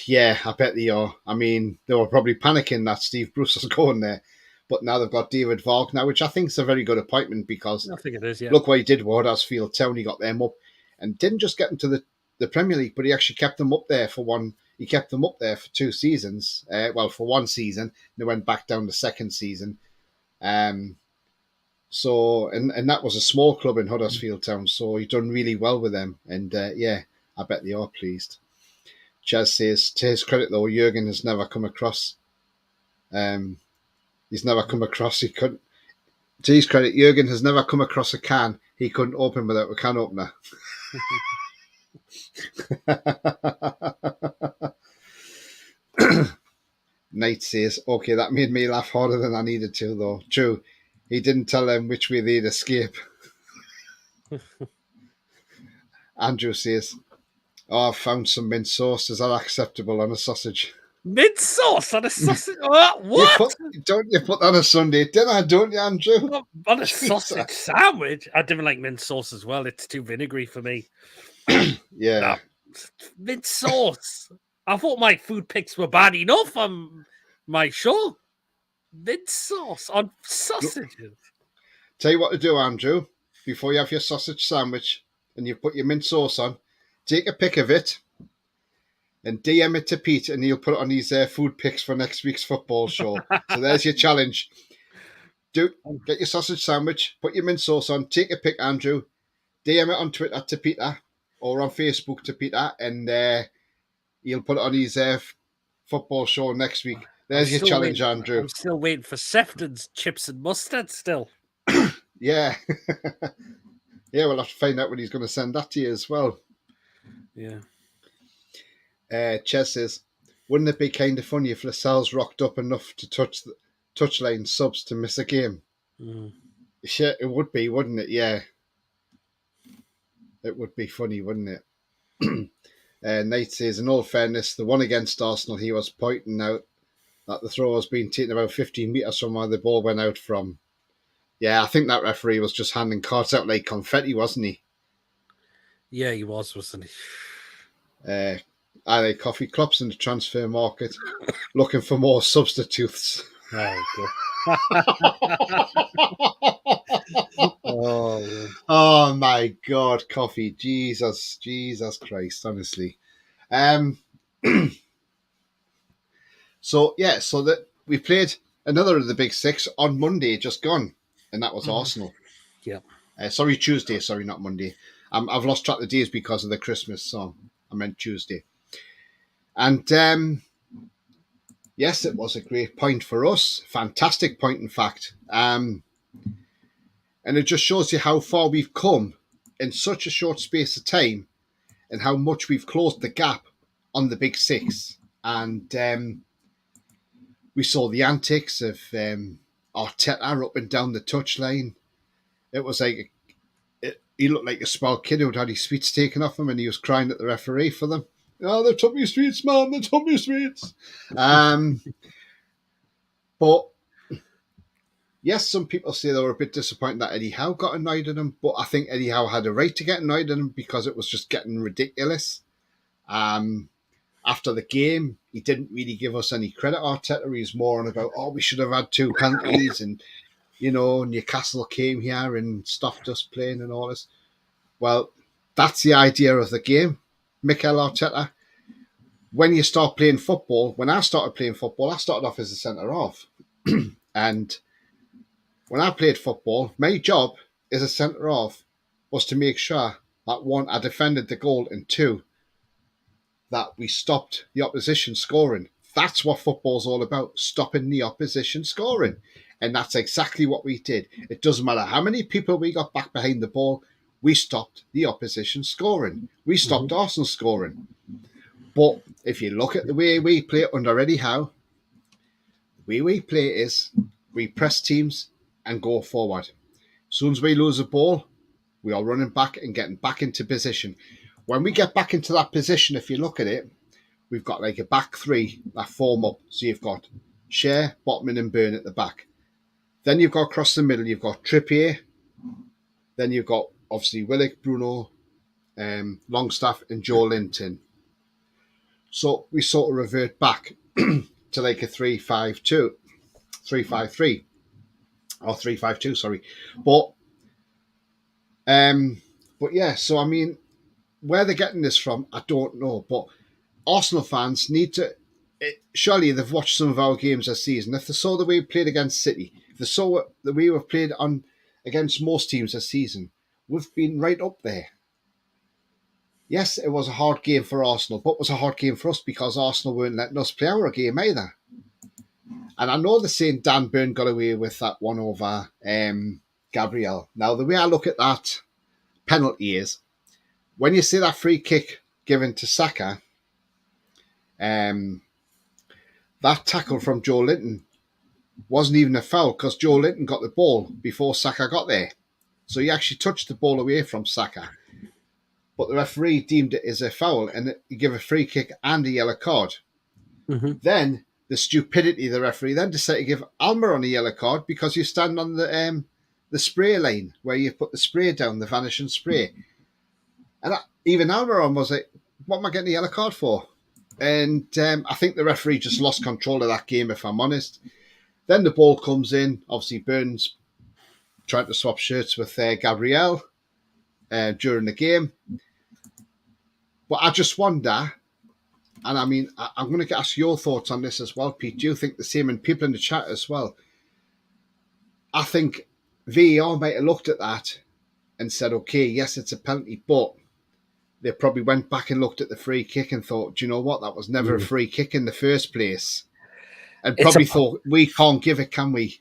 Yeah, I bet they are. I mean, they were probably panicking that Steve Bruce was going there, but now they've got David Varg now, which I think is a very good appointment because I think it is, yeah. look what he did with Huddersfield Town. He got them up and didn't just get them to the Premier League, but he actually kept them up there for one. He kept them up there for 2 seasons. For 1 season, they went back down the second season. So that was a small club in Huddersfield Town, so he done really well with them. And yeah, I bet they are pleased. Chaz says, to his credit though, Jurgen has never come across. He's never come across. He couldn't. To his credit, Jurgen has never come across a can he couldn't open without a can opener. Knight says, okay, that made me laugh harder than I needed to, though. True, he didn't tell them which way they'd escape. Andrew says, I've found some mint sauce. Is that acceptable on a sausage? Mint sauce on a sausage? What? Don't you put that on a Sunday dinner, don't you, Andrew? On a sausage sandwich? I didn't like mint sauce as well. It's too vinegary for me. Yeah. Mint sauce. I thought my food picks were bad enough on my show. Mint sauce on sausages. Tell you what to do, Andrew. Before you have your sausage sandwich and you put your mint sauce on, take a pic of it and DM it to Pete, and he'll put it on his food picks for next week's football show. So there's your challenge. Get your sausage sandwich, put your mint sauce on, take a pic, Andrew, DM it on Twitter to Peter or on Facebook to Peter, and he'll put it on his football show next week. There's your challenge, Andrew. I'm still waiting for Sefton's chips and mustard still. Yeah. Yeah, we'll have to find out when he's going to send that to you as well. Yeah. Ches says, wouldn't it be kind of funny if Lascelles rocked up enough to touch the touchline subs to miss a game? Mm. Yeah, it would be, wouldn't it? Yeah. It would be funny, wouldn't it? Knight says, in all fairness, the one against Arsenal, he was pointing out that the throw was being taken about 15 metres from where the ball went out from. Yeah, I think that referee was just handing cards out like confetti, wasn't he? Yeah, he was, wasn't he? Are coffee clubs in the transfer market looking for more substitutes? Oh my God, coffee! Jesus Christ! Honestly, so that we played another of the big 6 on Monday, just gone, and that was Arsenal. Yeah. Tuesday. Sorry, not Monday. I've lost track of the days because of the Christmas song. I meant Tuesday. And yes, it was a great point for us. Fantastic point, in fact. And it just shows you how far we've come in such a short space of time and how much we've closed the gap on the big 6. And we saw the antics of Arteta up and down the touchline. It was like he looked like a spoiled kid who'd had his sweets taken off him and he was crying at the referee for them. Oh, they took me sweets, man. They took me sweets. But yes, some people say they were a bit disappointed that Eddie Howe got annoyed at him, but I think Eddie Howe had a right to get annoyed at him because it was just getting ridiculous. After the game, he didn't really give us any credit. Arteta, he was more on about, we should have had 2 penalties and, Newcastle came here and stopped us playing and all this. Well, that's the idea of the game, Mikel Arteta. When you start playing football, when I started playing football, I started off as a centre-half. And when I played football, my job as a centre half was to make sure that one, I defended the goal, and two, that we stopped the opposition scoring. That's what football's all about, stopping the opposition scoring. And that's exactly what we did. It doesn't matter how many people we got back behind the ball, we stopped the opposition scoring. We stopped Arsenal scoring. But if you look at the way we play under Eddie Howe, the way we play is we press teams and go forward. As soon as we lose a ball, we are running back and getting back into position. When we get back into that position, if you look at it, we've got like a back three that form up. So you've got Share, Botman and Burn at the back. Then you've got across the middle, you've got Trippier. Then you've got obviously Willock, Bruno, Longstaff and Joe Linton. So we sort of revert back to like a 3-5-2, 3-5-3 or 3-5-2, sorry. But yeah, so I mean, where they're getting this from, I don't know. But Arsenal fans need to, surely they've watched some of our games this season. If they saw the way we played against City, if they saw the way we've played on against most teams this season, we've been right up there. Yes, it was a hard game for Arsenal, but it was a hard game for us because Arsenal weren't letting us play our game either. And I know they're saying Dan Burn got away with that one over Gabriel. Now, the way I look at that penalty is, when you see that free kick given to Saka, that tackle from Joe Linton wasn't even a foul because Joe Linton got the ball before Saka got there. So he actually touched the ball away from Saka. But the referee deemed it as a foul and he gave a free kick and a yellow card. Then the stupidity of the referee then decided to give Almiron a yellow card because you stand on the spray line where you put the spray down, the vanishing spray. And even Almiron was like, what am I getting a yellow card for? And I think the referee just lost control of that game, if I'm honest. Then the ball comes in. Obviously, Burns trying to swap shirts with Gabriel during the game. But I just wonder, and I mean, I'm going to ask your thoughts on this as well, Pete. Do you think the same? And people in the chat as well. I think VAR might have looked at that and said, okay, yes, it's a penalty, but they probably went back and looked at the free kick and thought, do you know what? That was never a free kick in the first place. And probably thought, we can't give it, can we?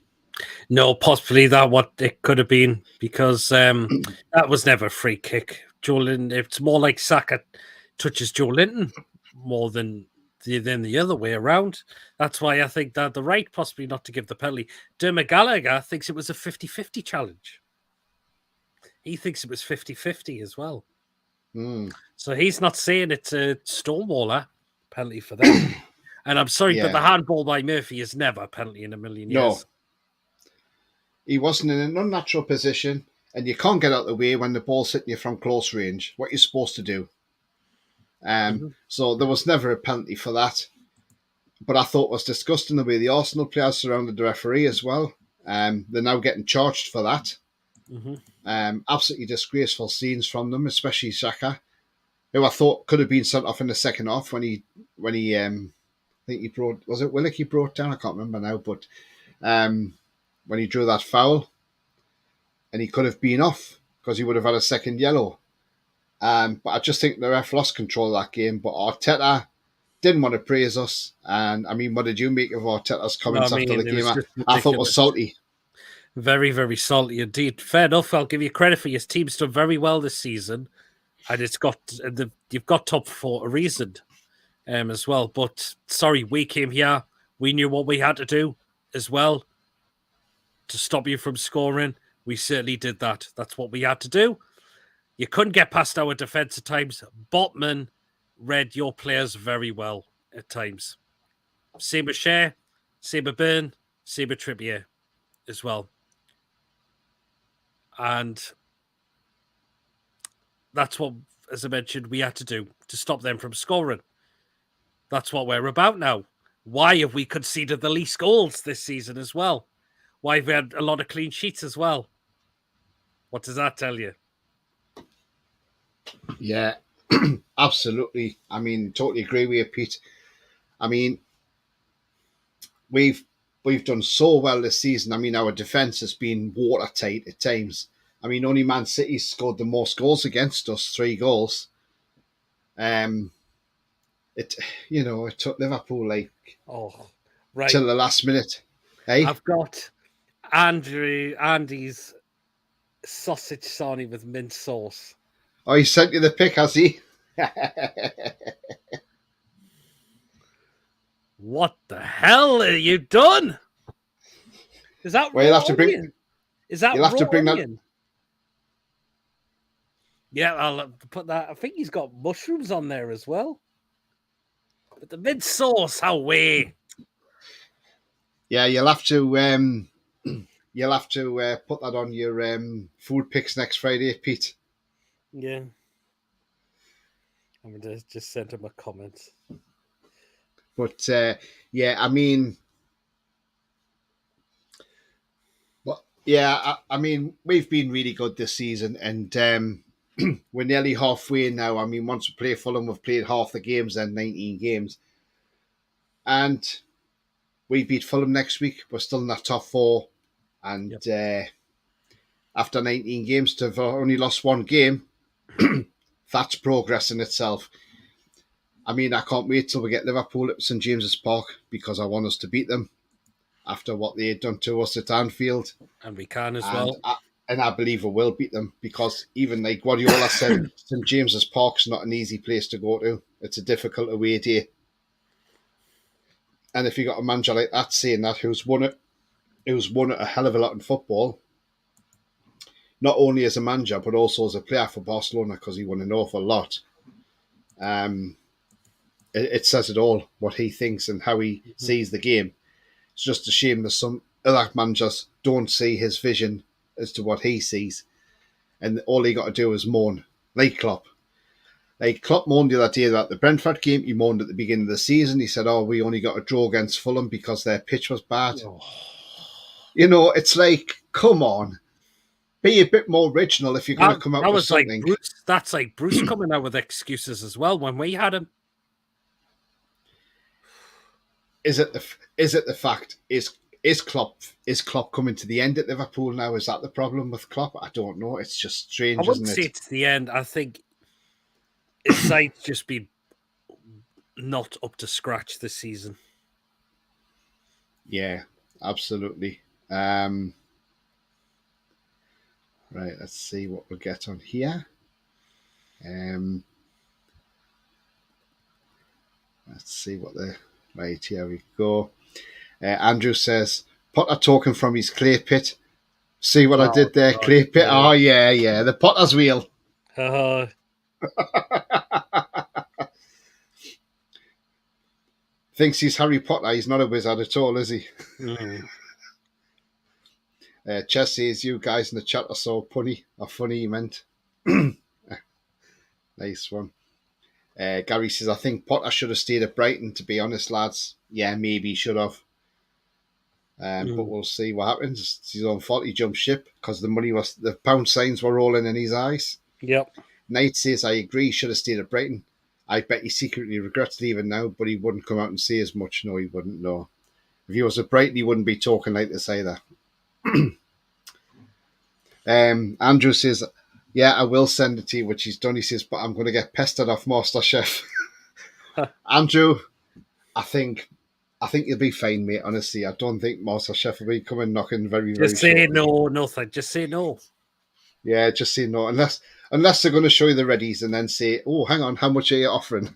No, possibly that what it could have been, because that was never a free kick. Joe Linton, it's more like Saka touches Joe Linton more than the other way around. That's why I think that the right possibly not to give the penalty. Dermot Gallagher thinks it was a 50-50 challenge. He thinks it was 50-50 as well. So he's not saying it's a Stonewaller penalty for them. And I'm sorry, but the handball by Murphy is never a penalty in a million years. No. He wasn't in an unnatural position, and you can't get out of the way when the ball's hitting you from close range, what you're supposed to do. So there was never a penalty for that. But I thought it was disgusting the way the Arsenal players surrounded the referee as well. They're now getting charged for that. Absolutely disgraceful scenes from them, especially Saka, who I thought could have been sent off in the second half when he I think he brought, was it Willock he brought down? I can't remember now, but when he drew that foul, and he could have been off because he would have had a second yellow. But I just think the ref lost control of that game. But Arteta didn't want to praise us. And I mean, what did you make of Arteta's comments after the game? I thought it was salty. Very, very salty indeed. Fair enough. I'll give you credit for your team's done very well this season, and you've got top 4 a reason as well. But sorry, we came here. We knew what we had to do as well to stop you from scoring. We certainly did that. That's what we had to do. You couldn't get past our defence at times. Botman read your players very well at times. Same with Share, same with Burn, same with Trippier as well. And that's what, as I mentioned, we had to do to stop them from scoring. That's what we're about now. Why have we conceded the least goals this season as well? Why have we had a lot of clean sheets as well? What does that tell you? Yeah, absolutely. I mean, totally agree with you, Pete. I mean, we've we've done so well this season. I mean, our defence has been watertight at times. I mean, only Man City scored the most goals against us, 3 goals. It took Liverpool like right. till the last minute. Hey, I've got Andy's sausage sarnie with mint sauce. oh, he sent you the pic, has he? What the hell are you done? Is that Well, raw you'll have to bring. onion? Is that You'll have raw to bring onion? that. Yeah, I'll put that. I think he's got mushrooms on there as well. But the mint sauce, how way? Yeah, you'll have to. You'll have to put that on your food picks next Friday, Pete. Yeah. I'm gonna just send him a comment. But yeah, I mean, well, yeah, I mean, we've been really good this season, and we're nearly halfway now. I mean, once we play Fulham, we've played half the games, then 19 games, and we beat Fulham next week. We're still in that top 4, and after 19 games to have only lost 1 game, that's progress in itself. I mean, I can't wait till we get Liverpool at St James's Park because I want us to beat them after what they had done to us at Anfield. And we can as well. And I believe we will beat them because even like Guardiola said, St James's Park's not an easy place to go to. It's a difficult away day. And if you got a manager like that saying that, who's won it a hell of a lot in football, not only as a manager but also as a player for Barcelona because he won an awful lot. It says it all, what he thinks and how he sees the game. It's just a shame that some other managers don't see his vision as to what he sees. And all he got to do is moan, like Klopp. Like Klopp moaned the other day about the Brentford game. He moaned at the beginning of the season. He said, we only got a draw against Fulham because their pitch was bad. Oh. You know, it's like, come on. Be a bit more original if you're going to come out with something. Like that's like Bruce coming out with excuses as well when we had him. Is it the fact is Klopp coming to the end at Liverpool now? Is that the problem with Klopp? I don't know. It's just strange, I wouldn't isn't say it? it's the end. I think his side's just be not up to scratch this season. Yeah, absolutely. Right, let's see what we'll get on here. Let's see what the right here we go. Andrew says Potter talking from his clay pit. See what I did there, clay pit. Yeah. Oh yeah, the Potter's wheel. Thinks he's Harry Potter. He's not a wizard at all, is he? Chess says you guys in the chat are so funny. He meant. Nice one. Gary says, I think Potter should have stayed at Brighton, to be honest, lads. Yeah, maybe he should have. But we'll see what happens. It's his own fault. He jumped ship because the pound signs were rolling in his eyes. Yep. Knight says, I agree, he should have stayed at Brighton. I bet he secretly regrets leaving now, but he wouldn't come out and say as much. No, he wouldn't, no. If he was at Brighton, he wouldn't be talking like this either. Andrew says, yeah, I will send it to you, which he's done. He says, but I'm going to get pestered off MasterChef. Andrew, I think you'll be fine, mate, honestly. I don't think MasterChef will be coming knocking very, very Just say shortly. no, nothing. Just say no. Yeah, just say no. Unless they're going to show you the readies and then say, oh, hang on, how much are you offering?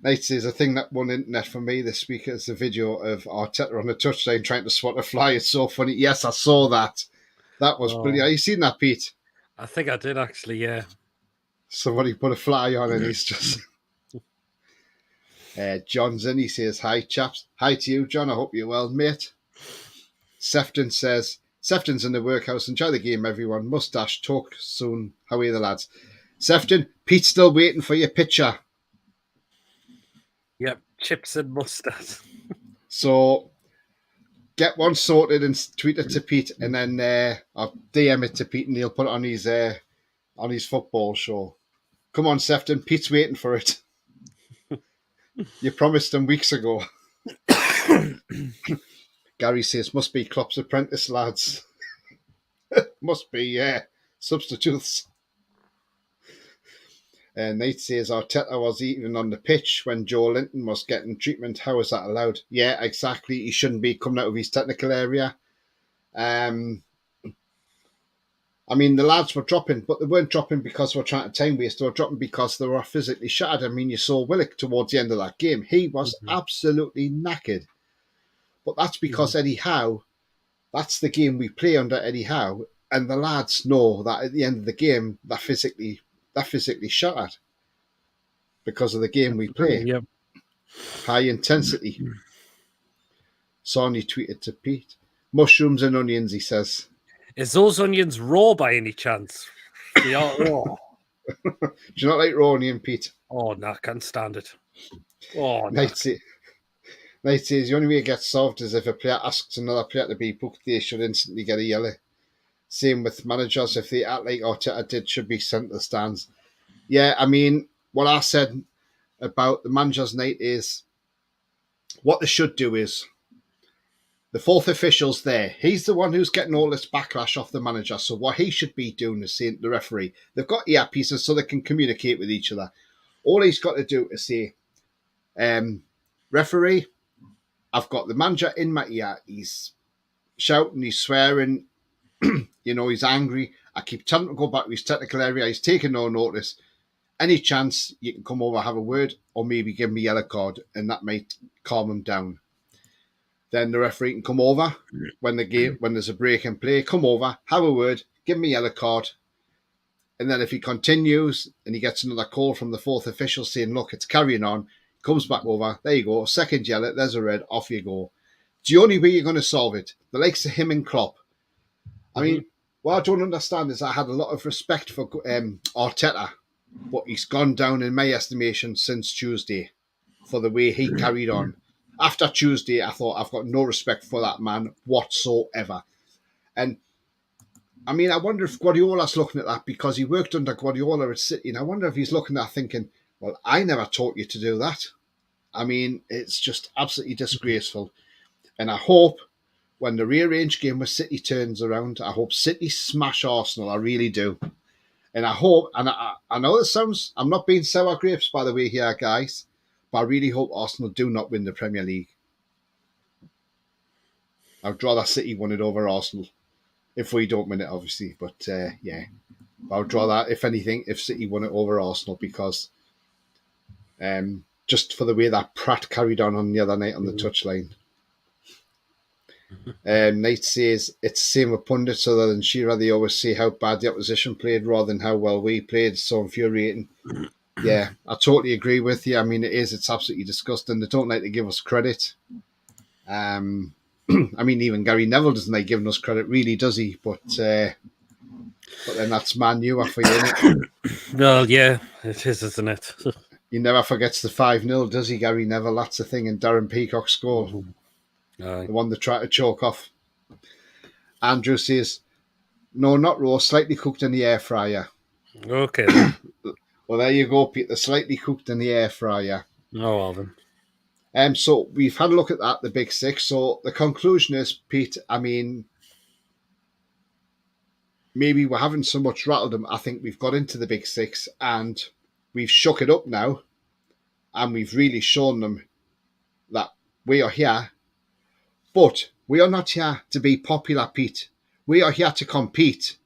Knight says, the thing that won internet for me this week is the video of Arteta on the touchline trying to swat a fly. It's so funny. Yes, I saw that. That was brilliant. Have you seen that, Pete? I think I did, actually, yeah. Somebody put a fly on and he's just... John's in. He says, hi, chaps. Hi to you, John. I hope you're well, mate. Sefton says, Sefton's in the workhouse. Enjoy the game, everyone. Mustache, talk soon. How are you, the lads? Sefton, Pete's still waiting for your picture. Yep, chips and mustard. So get one sorted and tweet it to Pete, and then I'll DM it to Pete, and he'll put it on his football show. Come on, Sefton. Pete's waiting for it. You promised them weeks ago. Gary says, must be Klopp's apprentice, lads. Must be, yeah. Substitutes. And Nate says, Arteta was even on the pitch when Joe Linton was getting treatment. How is that allowed? Yeah, exactly. He shouldn't be coming out of his technical area. I mean, the lads were dropping, but they weren't dropping because they were trying to time waste. They were dropping because they were physically shattered. I mean, you saw Willock towards the end of that game. He was absolutely knackered. But that's because Eddie Howe, that's the game we play under Eddie Howe. And the lads know that at the end of the game, they're physically shattered because of the game we play. Yep. High intensity. Sonny tweeted to Pete. Mushrooms and onions, he says. Is those onions raw by any chance? They are raw. Do you not like raw onion, Pete? Oh, no, I can't stand it. Oh, no. Knight says the only way it gets solved is if a player asks another player to be booked, they should instantly get a yellow. Same with managers. If they act like Arteta did, should be sent to the stands. Yeah, I mean, what I said about the manager's night is what they should do is the fourth official's there. He's the one who's getting all this backlash off the manager. So what he should be doing is saying to the referee, they've got earpieces so they can communicate with each other. All he's got to do is say, referee, I've got the manager in my ear. He's shouting, he's swearing, he's angry. I keep telling him to go back to his technical area. He's taking no notice. Any chance you can come over, have a word, or maybe give me a yellow card, and that might calm him down. Then the referee can come over when there's a break in play, come over, have a word, give him a yellow card. And then if he continues and he gets another call from the fourth official saying, look, it's carrying on, comes back over, there you go, second yellow, there's a red, off you go. It's the only way you're going to solve it. The likes of him and Klopp. I mean, what I don't understand is I had a lot of respect for Arteta, but he's gone down in my estimation since Tuesday for the way he carried on. After Tuesday, I thought I've got no respect for that man whatsoever. And I mean, I wonder if Guardiola's looking at that because he worked under Guardiola at City. And I wonder if he's looking at that thinking, well, I never taught you to do that. I mean, it's just absolutely disgraceful. And I hope when the rearranged game with City turns around, I hope City smash Arsenal. I really do. And I hope, and I know this sounds, I'm not being sour grapes, by the way, here, guys, but I really hope Arsenal do not win the Premier League. I'd rather City win it over Arsenal. If we don't win it, obviously. But, yeah, I would draw that, if anything, if City won it over Arsenal, because just for the way that Pratt carried on the other night on the touchline. Knight says it's the same with pundits other than Shearer. They always say how bad the opposition played rather than how well we played. So infuriating. Yeah, I totally agree with you. I mean, it is. It's absolutely disgusting. They don't like to give us credit. I mean, even Gary Neville doesn't like giving us credit, really, does he? But then that's Man U for you, isn't it? Well, yeah, it is, isn't it? He never forgets the 5-0, does he, Gary Neville? That's the thing. And Darren Peacock scored. The one they tried to choke off. Andrew says, no, not raw, slightly cooked in the air fryer. Okay. Well, there you go, Pete. They're slightly cooked in the air fryer. Oh, well then. So we've had a look at that, the Big Six. So the conclusion is, Pete, I mean, maybe we haven't so much rattled them. I think we've got into the Big Six and we've shook it up now. And we've really shown them that we are here. But we are not here to be popular, Pete. We are here to compete,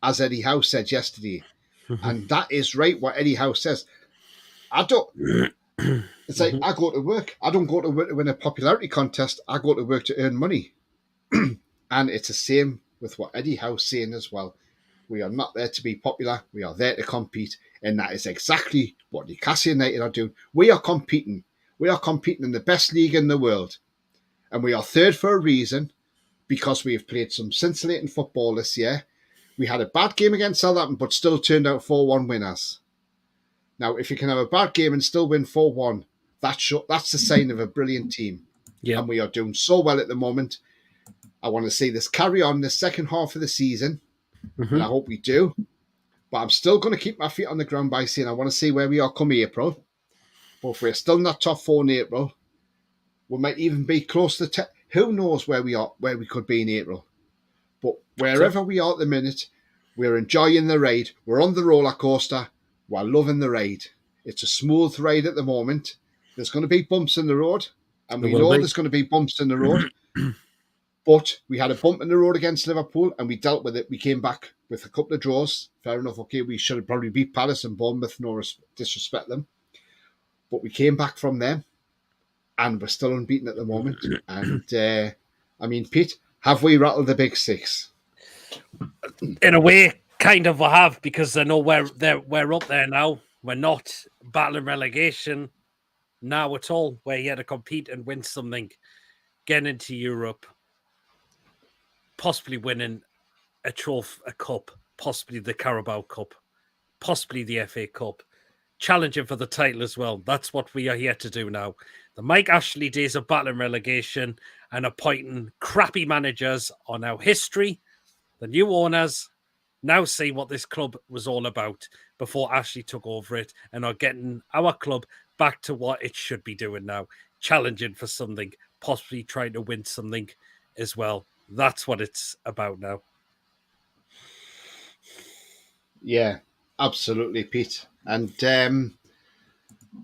as Eddie Howe said yesterday. And that is right what Eddie Howe says. It's like, I go to work. I don't go to work to win a popularity contest. I go to work to earn money. And it's the same with what Eddie Howe's saying as well. We are not there to be popular. We are there to compete. And that is exactly what Newcastle United are doing. We are competing. We are competing in the best league in the world. And we are third for a reason, because we have played some scintillating football this year. We had a bad game against Southampton, but still turned out 4-1 winners. Now, if you can have a bad game and still win 4-1, that's the sign of a brilliant team. Yeah. And we are doing so well at the moment. I want to see this carry on the second half of the season, and I hope we do. But I'm still going to keep my feet on the ground by saying I want to see where we are come April. But if we're still not top 4 in April, we might even be close to 10. Who knows where we are, where we could be in April? But wherever we are at the minute, we're enjoying the ride. We're on the roller coaster. We're loving the ride. It's a smooth ride at the moment. There's going to be bumps in the road, and we know there's going to be bumps in the road. But we had a bump in the road against Liverpool, and we dealt with it. We came back with a couple of draws. Fair enough. Okay, we should have probably beat Palace and Bournemouth. No disrespect them, but we came back from them, and we're still unbeaten at the moment. And I mean, Pete, have we rattled the big six? In a way, kind of we have, because I know we're up there now. We're not battling relegation now at all. We're here to compete and win something, get into Europe, possibly winning a trophy, a cup, possibly the Carabao Cup, possibly the FA Cup, challenging for the title as well. That's what we are here to do now. The Mike Ashley days of battling relegation and appointing crappy managers are now history. The new owners now see what this club was all about before Ashley took over it, and are getting our club back to what it should be doing now, challenging for something, possibly trying to win something as well. That's what it's about now. Yeah, absolutely, Pete. And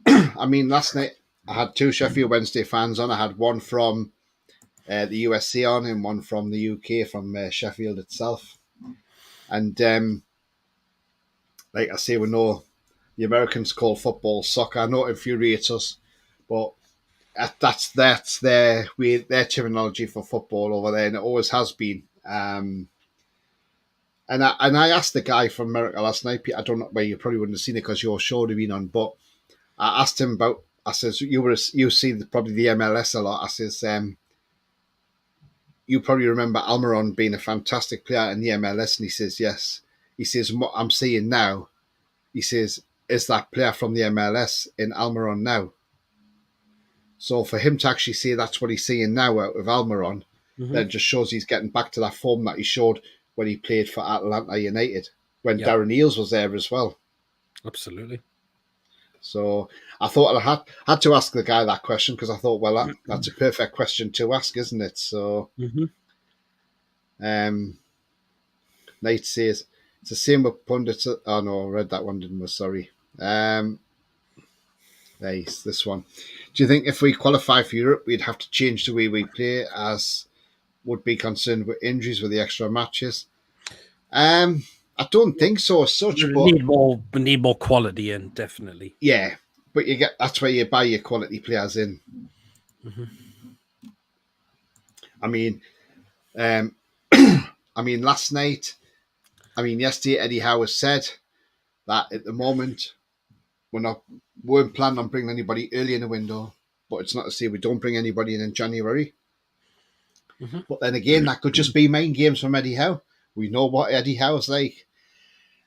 I mean, last night I had 2 Sheffield Wednesday fans on. I had one from the USC on and one from the UK, from Sheffield itself. And like I say, we know the Americans call football soccer. I know it infuriates us, but that's their terminology for football over there, and it always has been. And I asked the guy from America last night. I don't know, well, you probably wouldn't have seen it because your show would have been on, but I asked him about. I says you see probably the MLS a lot. I says you probably remember Almiron being a fantastic player in the MLS, and he says yes. He says what I'm seeing now. He says is that player from the MLS in Almiron now. So for him to actually say that's what he's seeing now out of Almiron, then just shows he's getting back to that form that he showed when he played for Atlanta United, when Darren Eales was there as well. Absolutely. So I thought I had to ask the guy that question, because I thought, well, that's a perfect question to ask, isn't it? So, Nate says it's the same with pundits. Oh no, I read that one, didn't I? Sorry. Nice, this one. Do you think if we qualify for Europe, we'd have to change the way we play, as would be concerned with injuries with the extra matches? I don't think so as such. We need more quality in, definitely. Yeah, but that's where you buy your quality players in. I mean, last night, yesterday, Eddie Howe said that at the moment we weren't planning on bringing anybody early in the window, but it's not to say we don't bring anybody in January. But then again, that could just be main games from Eddie Howe. We know what Eddie Howe's like.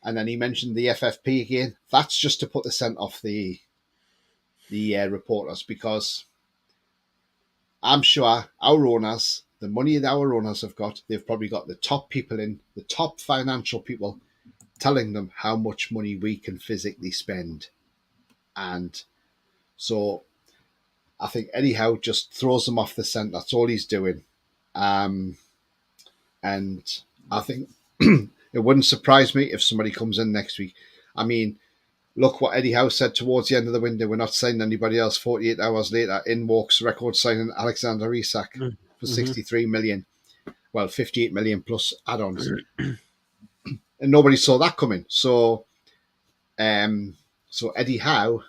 And then he mentioned the FFP again. That's just to put the scent off the reporters, because I'm sure our owners, the money that our owners have got, they've probably got the top people in, the top financial people, telling them how much money we can physically spend. And so I think Eddie Howe just throws them off the scent. That's all he's doing. And I think it wouldn't surprise me if somebody comes in next week. I mean, look what Eddie Howe said towards the end of the window. We're not signing anybody else. 48 hours later, in walks record signing Alexander Isak for 63 million. Well, 58 million plus add-ons. And nobody saw that coming. So Eddie Howe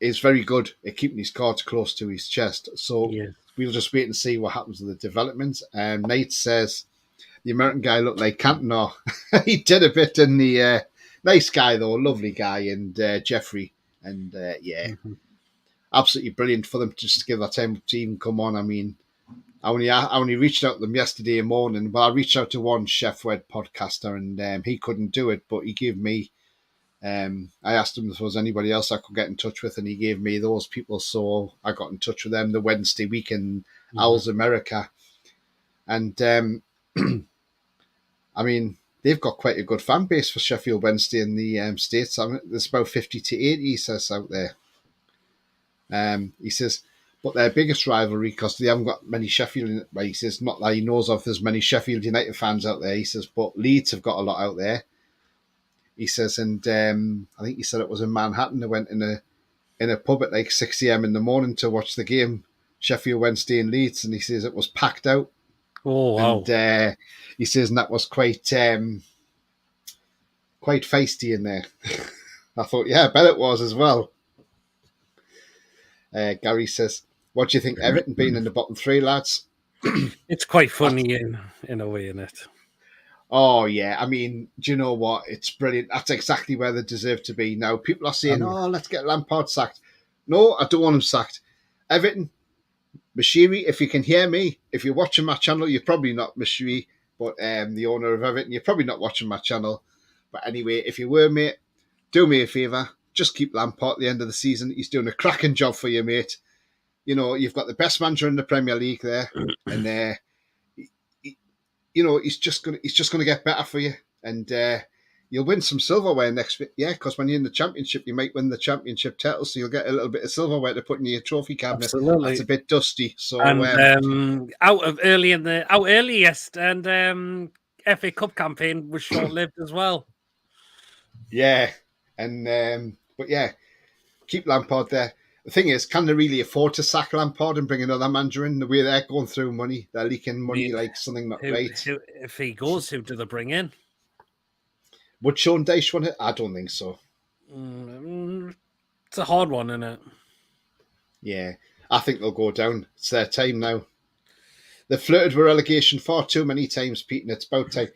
is very good at keeping his cards close to his chest. So we'll just wait and see what happens with the developments. Nate says the American guy looked like Cantona. He did a bit in the nice guy though, lovely guy, and Jeffrey, and absolutely brilliant for them just to give that time to even come on. I mean, I only reached out to them yesterday morning. Well, I reached out to one Chef Wed podcaster, and he couldn't do it, but he gave me. I asked him if there was anybody else I could get in touch with, and he gave me those people. So I got in touch with them the Wednesday week in Owls America, and I mean, they've got quite a good fan base for Sheffield Wednesday in the States. I mean, there's about 50 to 80, he says, out there. He says, but their biggest rivalry, because they haven't got many Sheffield, well, he says, not that he knows of there's many Sheffield United fans out there. He says, but Leeds have got a lot out there. He says, and I think he said it was in Manhattan. They went in a pub at like 6 a.m. in the morning to watch the game, Sheffield Wednesday and Leeds, and he says it was packed out. Oh, wow. And he says, and that was quite feisty in there. I thought, yeah, I bet it was as well. Gary says, what do you think, Everton being in the bottom three, lads? It's quite funny in a way, isn't it? Oh, yeah. I mean, do you know what? It's brilliant. That's exactly where they deserve to be. Now, people are saying, let's get Lampard sacked. No, I don't want him sacked. Everton, Mashiri, if you can hear me, if you're watching my channel, you're probably not Mashiri, but the owner of Everton, you're probably not watching my channel. But anyway, if you were, mate, do me a favour. Just keep Lampard at the end of the season. He's doing a cracking job for you, mate. You know, you've got the best manager in the Premier League there. And, you know, he's just gonna get better for you. And you'll win some silverware next week. Yeah, because when you're in the championship, you might win the championship title. So you'll get a little bit of silverware to put in your trophy cabinet. Absolutely. That's a bit dusty. So and out earliest and FA Cup campaign was short-lived as well. Yeah. And but yeah, keep Lampard there. The thing is, can they really afford to sack Lampard and bring another manager in? The way they're going through money, they're leaking money like something not right. If he goes, who do they bring in? Would Sean Dyche want it? I don't think so. It's a hard one, isn't it? Yeah, I think they'll go down. It's their time now. They've flirted with relegation far too many times, Pete, and it's about time.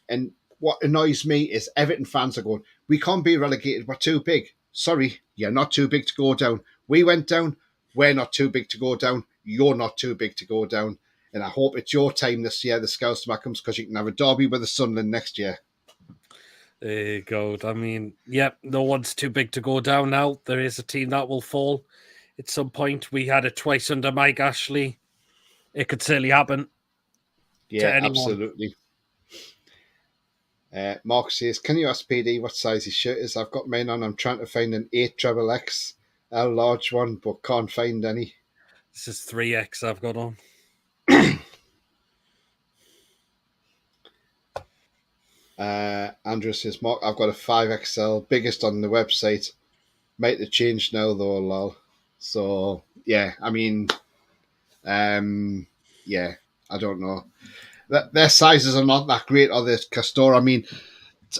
And what annoys me is Everton fans are going, we can't be relegated, we're too big. Sorry, you're not too big to go down. We went down, we're not too big to go down. You're not too big to go down. And I hope it's your time this year, the Scouts Mackhams, because you can have a derby with the Sunderland next year. There you go. I mean, no one's too big to go down now. There is a team that will fall at some point. We had it twice under Mike Ashley. It could certainly happen. Yeah, absolutely. Mark says, can you ask PD what size his shirt is? I've got mine on. I'm trying to find an 8XXL large one, but can't find any. This is 3X I've got on. Andrew says, Mark, I've got a 5XL, biggest on the website. Might have changed now, though, lol. So, yeah, I mean, yeah, I don't know. Their sizes are not that great, or the Castor. I mean,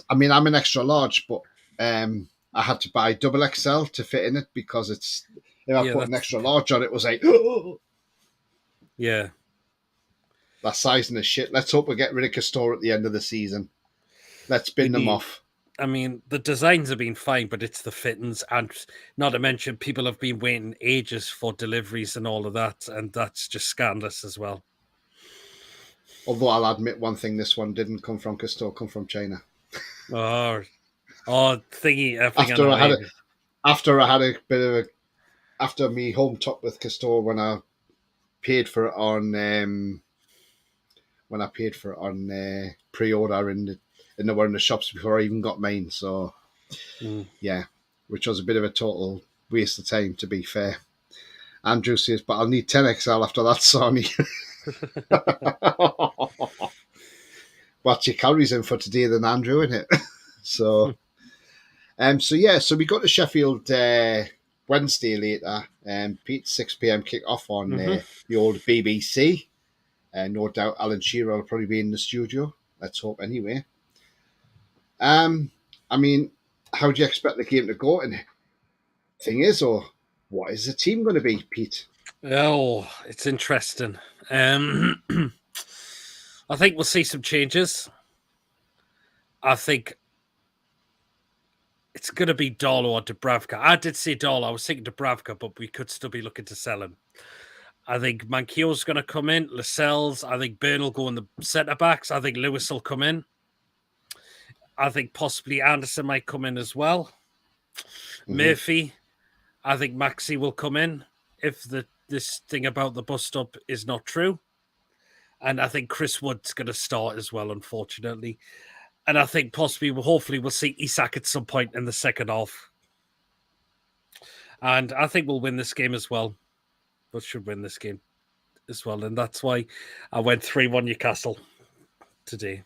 I'm an extra large, but I had to buy XXL to fit in it because if I put an extra large on, it was like, yeah, that sizing is shit. Let's hope we get rid of Castor at the end of the season. Let's bin them off. I mean, the designs have been fine, but it's the fittings, and not to mention people have been waiting ages for deliveries and all of that, and that's just scandalous as well. Although I'll admit one thing, this one didn't come from Castor, come from China. Thingy. After me home top with Castor when I paid for it on pre-order and they were in the shops before I even got mine. So yeah, which was a bit of a total waste of time, to be fair. Andrew says, but I'll need 10XL after that, Sony. What's your calories in for today then, Andrew, innit? So we go to Sheffield Wednesday later, Pete, 6 p.m. kick off on the old BBC. No doubt Alan Shearer will probably be in the studio. Let's hope anyway. I mean, how do you expect the game to go? And thing is, or what is the team going to be, Pete? Oh, it's interesting. I think we'll see some changes. I think it's going to be Darlow or Dubravka. I did say Darlow. I was thinking Dubravka, but we could still be looking to sell him. I think Manquillo's going to come in. Lascelles. I think Byrne will go in the centre-backs. I think Lewis will come in. I think possibly Anderson might come in as well. Murphy. I think Maxey will come in if this thing about the bust-up is not true. And I think Chris Wood's going to start as well, unfortunately. And I think hopefully we'll see Isak at some point in the second half. And I think we'll win this game as well. But should win this game as well. And that's why I went 3-1 Newcastle today.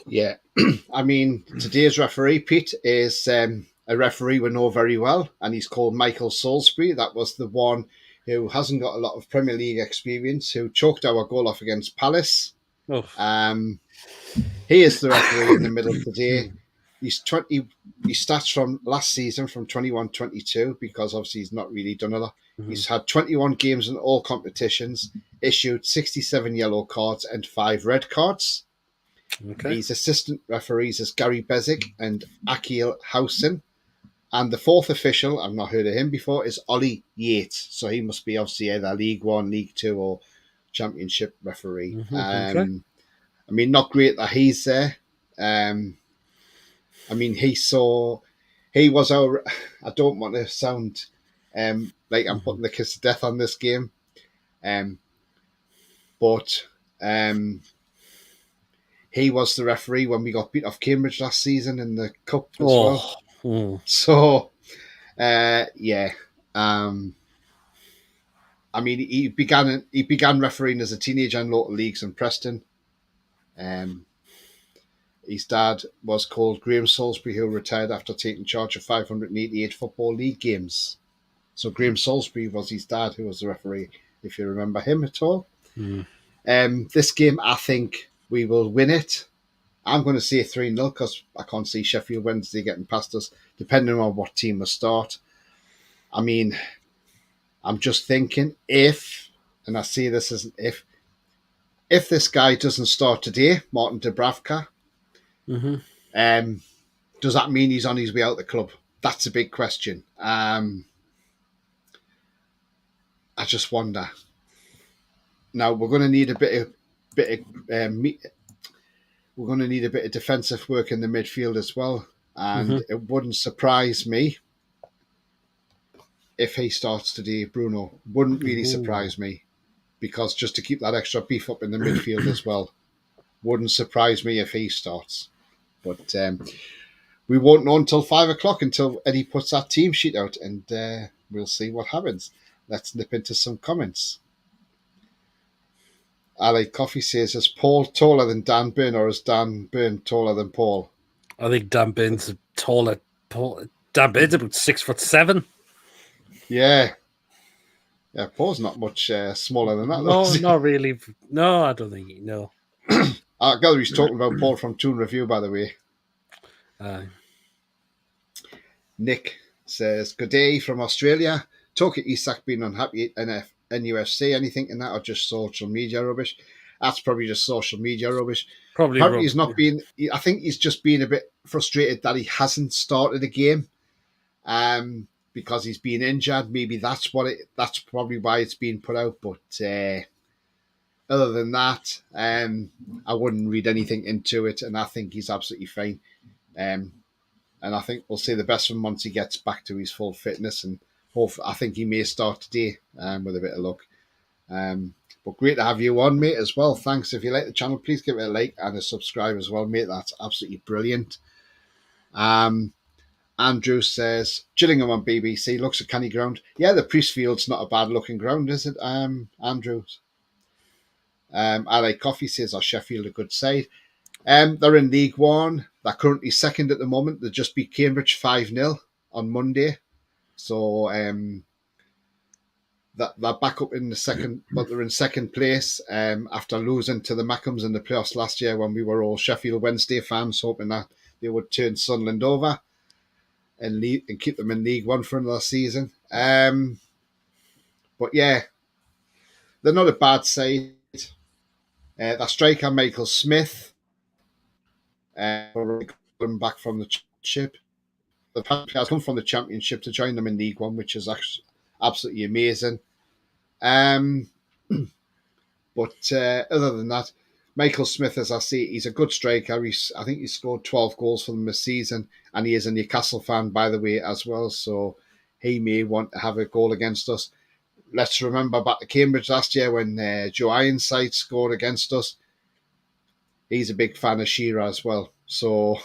Yeah. I mean, today's referee, Pete, is a referee we know very well, and he's called Michael Salisbury. That was the one who hasn't got a lot of Premier League experience, who choked our goal off against Palace. Oh. He is the referee in the middle today. He's 20. He starts from last season from 21-22 because obviously he's not really done a lot. Mm-hmm. He's had 21 games in all competitions, issued 67 yellow cards and 5 red cards. Okay. His assistant referees is Gary Bezic and Akil Housen. And the fourth official, I've not heard of him before, is Ollie Yates. So he must be obviously either League One, League Two, or Championship referee. Mm-hmm. Okay. I mean, not great that he's there. I mean, he was our. I don't want to sound like I'm putting the kiss of death on this game, but he was the referee when we got beat off Cambridge last season in the cup as well. Mm. So, yeah. I mean, he began refereeing as a teenager in local leagues in Preston. His dad was called Graham Salisbury, who retired after taking charge of 588 Football League games. So Graham Salisbury was his dad, who was the referee, if you remember him at all. Mm. This game, I think we will win it. I'm going to say 3-0 because I can't see Sheffield Wednesday getting past us, depending on what team will start. I mean, I'm just thinking if, and I see this as an if this guy doesn't start today, Martin Dubravka, does that mean he's on his way out of the club? That's a big question. I just wonder. Now we're going to need a bit of defensive work in the midfield as well, and it wouldn't surprise me if he starts today. Bruno wouldn't really surprise me, because just to keep that extra beef up in the midfield as well, wouldn't surprise me if he starts. But we won't know until 5 o'clock, until Eddie puts that team sheet out, and we'll see what happens. Let's nip into some comments. Ali Coffee says, is Paul taller than Dan Burn, or is Dan Burn taller than Paul? I think Dan Burn's taller. Dan Burn's about 6'7". Yeah. Yeah, Paul's not much smaller than that. No, not really. No, I don't think he. No. I gather he's talking about Paul from Toon Review, by the way. Nick says, good day from Australia. Talk at Isak being unhappy at NUFC. Anything in that, or just social media rubbish? That's probably just social media rubbish. Probably he's not being. I think he's just being a bit frustrated that he hasn't started a game, because he's been injured. Maybe that's probably why it's being put out. But other than that, I wouldn't read anything into it, and I think he's absolutely fine. And I think we'll see the best from him once he gets back to his full fitness, and I think he may start today with a bit of luck. But great to have you on, mate, as well. Thanks. If you like the channel, please give it a like and a subscribe as well, mate. That's absolutely brilliant. Andrew says, Gillingham on BBC looks a canny ground. Yeah, the Priestfield's not a bad looking ground, is it, Andrew? LA Coffee says, Sheffield a good side. They're in League One. They're currently second at the moment. They just beat Cambridge 5-0 on Monday. So they're back up in the second, but they're in second place after losing to the Mackhams in the playoffs last year, when we were all Sheffield Wednesday fans hoping that they would turn Sunderland over and keep them in League One for another season. But yeah, they're not a bad side. That striker, Michael Smith, back from the championship. The players come from the championship to join them in League One, which is actually absolutely amazing. But other than that, Michael Smith, as I say, he's a good striker. I think he scored 12 goals for them this season, and he is a Newcastle fan, by the way, as well. So he may want to have a goal against us. Let's remember back to Cambridge last year when Joe Ironside scored against us. He's a big fan of Shearer as well. So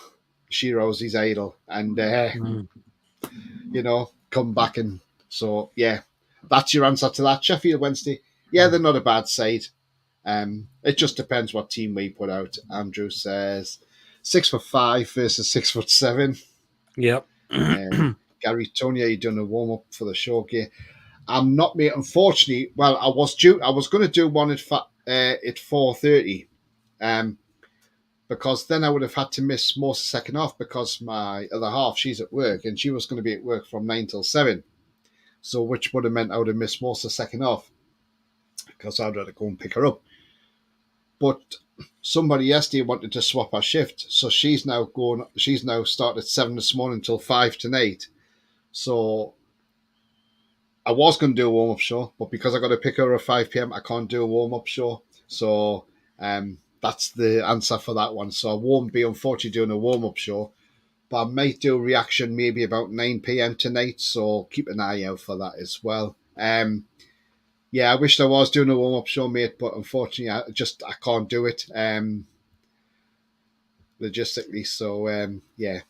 Shearer was his idol. And come back. And so, yeah, that's your answer to that. Sheffield Wednesday, yeah, they're not a bad side. It just depends what team we put out. Andrew says 6'5" versus 6'7". Yep. Gary Tony, are you doing a warm up for the show gear? I'm not, mate. Unfortunately, well, I was going to do one at 4:30, because then I would have had to miss most of the second half because my other half, she's at work, and she was going to be at work from 9 till 7. So, which would have meant I would have missed most of the second half because I'd had to go and pick her up. But somebody yesterday wanted to swap her shift, so she's now started at 7 this morning until 5 tonight. So I was going to do a warm up show, but because I got to pick her at 5 p.m, I can't do a warm up show. So that's the answer for that one. So I won't be unfortunately doing a warm up show, but I might do a reaction maybe about 9 p.m. tonight. So keep an eye out for that as well. Yeah, I wish I was doing a warm-up show, mate, but unfortunately, I can't do it logistically. So, yeah,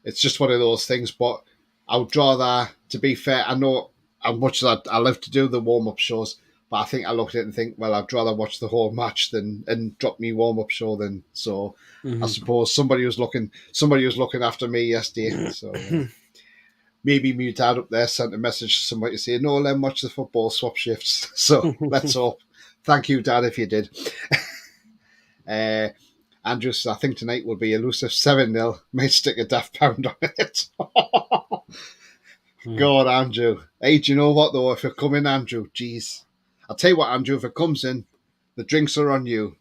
it's just one of those things. But I would rather, to be fair, I know how much that I love to do the warm-up shows, but I think I looked at it and think, well, I'd rather watch the whole match and drop me warm-up show than so. I suppose somebody was looking after me yesterday. So. Maybe my dad up there sent a message to somebody to say, no, let him watch the football swap shifts. So let's hope. Thank you, Dad, if you did. Andrew says, I think tonight will be elusive 7-0. Might stick a daft pound on it. God, Andrew. Hey, do you know what, though? If it come in, Andrew, geez. I'll tell you what, Andrew, if it comes in, the drinks are on you.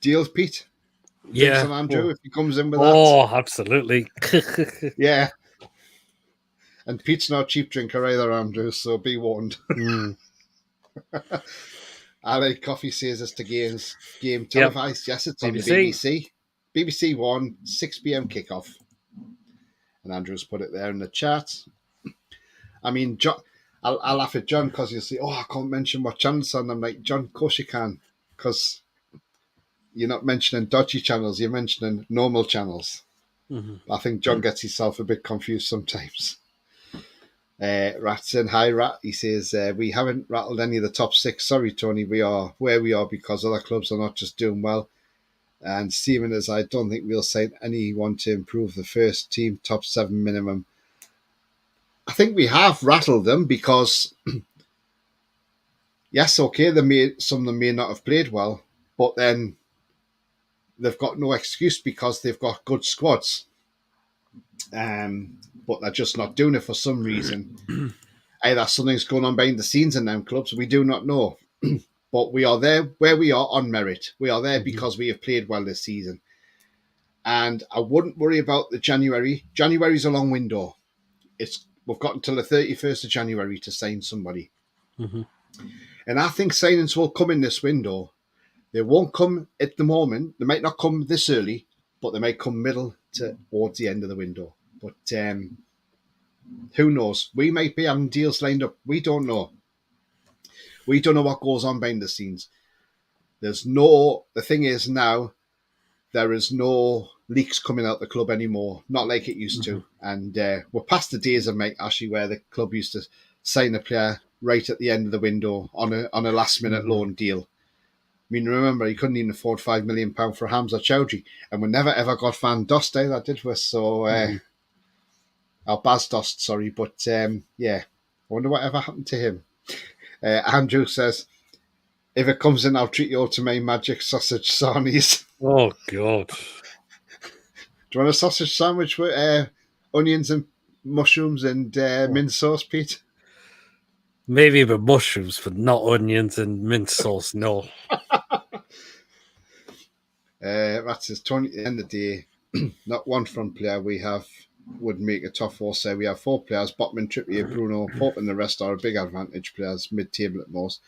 Deal, Pete? Drinks on Andrew if he comes in with that. Oh, absolutely. Yeah. And Pete's not a cheap drinker either, Andrew, so be warned. Ali Coffee says it's the game televised. Yep. Yes, it's on the BBC. BBC One, 6 p.m. kickoff. And Andrew's put it there in the chat. I mean, John, I'll laugh at John because he'll say, oh, I can't mention what channel it's on. I'm like, John, of course you can, because you're not mentioning dodgy channels, you're mentioning normal channels. I think John gets himself a bit confused sometimes. Ratson, hi Rat. He says, we haven't rattled any of the top 6. Sorry, Tony, we are where we are because other clubs are not just doing well. And seeming as I don't think we'll sign anyone to improve the first team top 7 minimum. I think we have rattled them because, yes, okay, some of them may not have played well, but then they've got no excuse because they've got good squads. But they're just not doing it for some reason. Either something's going on behind the scenes in them clubs, we do not know. But we are there where we are on merit. We are there because we have played well this season. And I wouldn't worry about the January. January's a long window. We've got until the 31st of January to sign somebody. And I think signings will come in this window. They won't come at the moment. They might not come this early, but they might come middle towards the end of the window. But who knows? We might be having deals lined up. We don't know. We don't know what goes on behind the scenes. The thing is now, there is no leaks coming out the club anymore, not like it used to. And we're past the days of Mike Ashley where the club used to sign a player right at the end of the window on a last-minute loan deal. I mean, remember, he couldn't even afford £5 million for Hamza Chowdhury, and we never ever got Van Dost either, did we? So, Baz Dost, sorry, but yeah, I wonder whatever happened to him. Andrew says, if it comes in, I'll treat you all to my magic sausage sarnies. Oh, God. Do you want a sausage sandwich with onions and mushrooms and mint sauce, Pete? Maybe with mushrooms, but not onions and mint sauce, no. That says, Tony, at the end of the day, not one front player we have would make a top 4 say. We have 4 players, Botman, Trippier, Bruno, Pope, and the rest are a big advantage players, mid-table at most.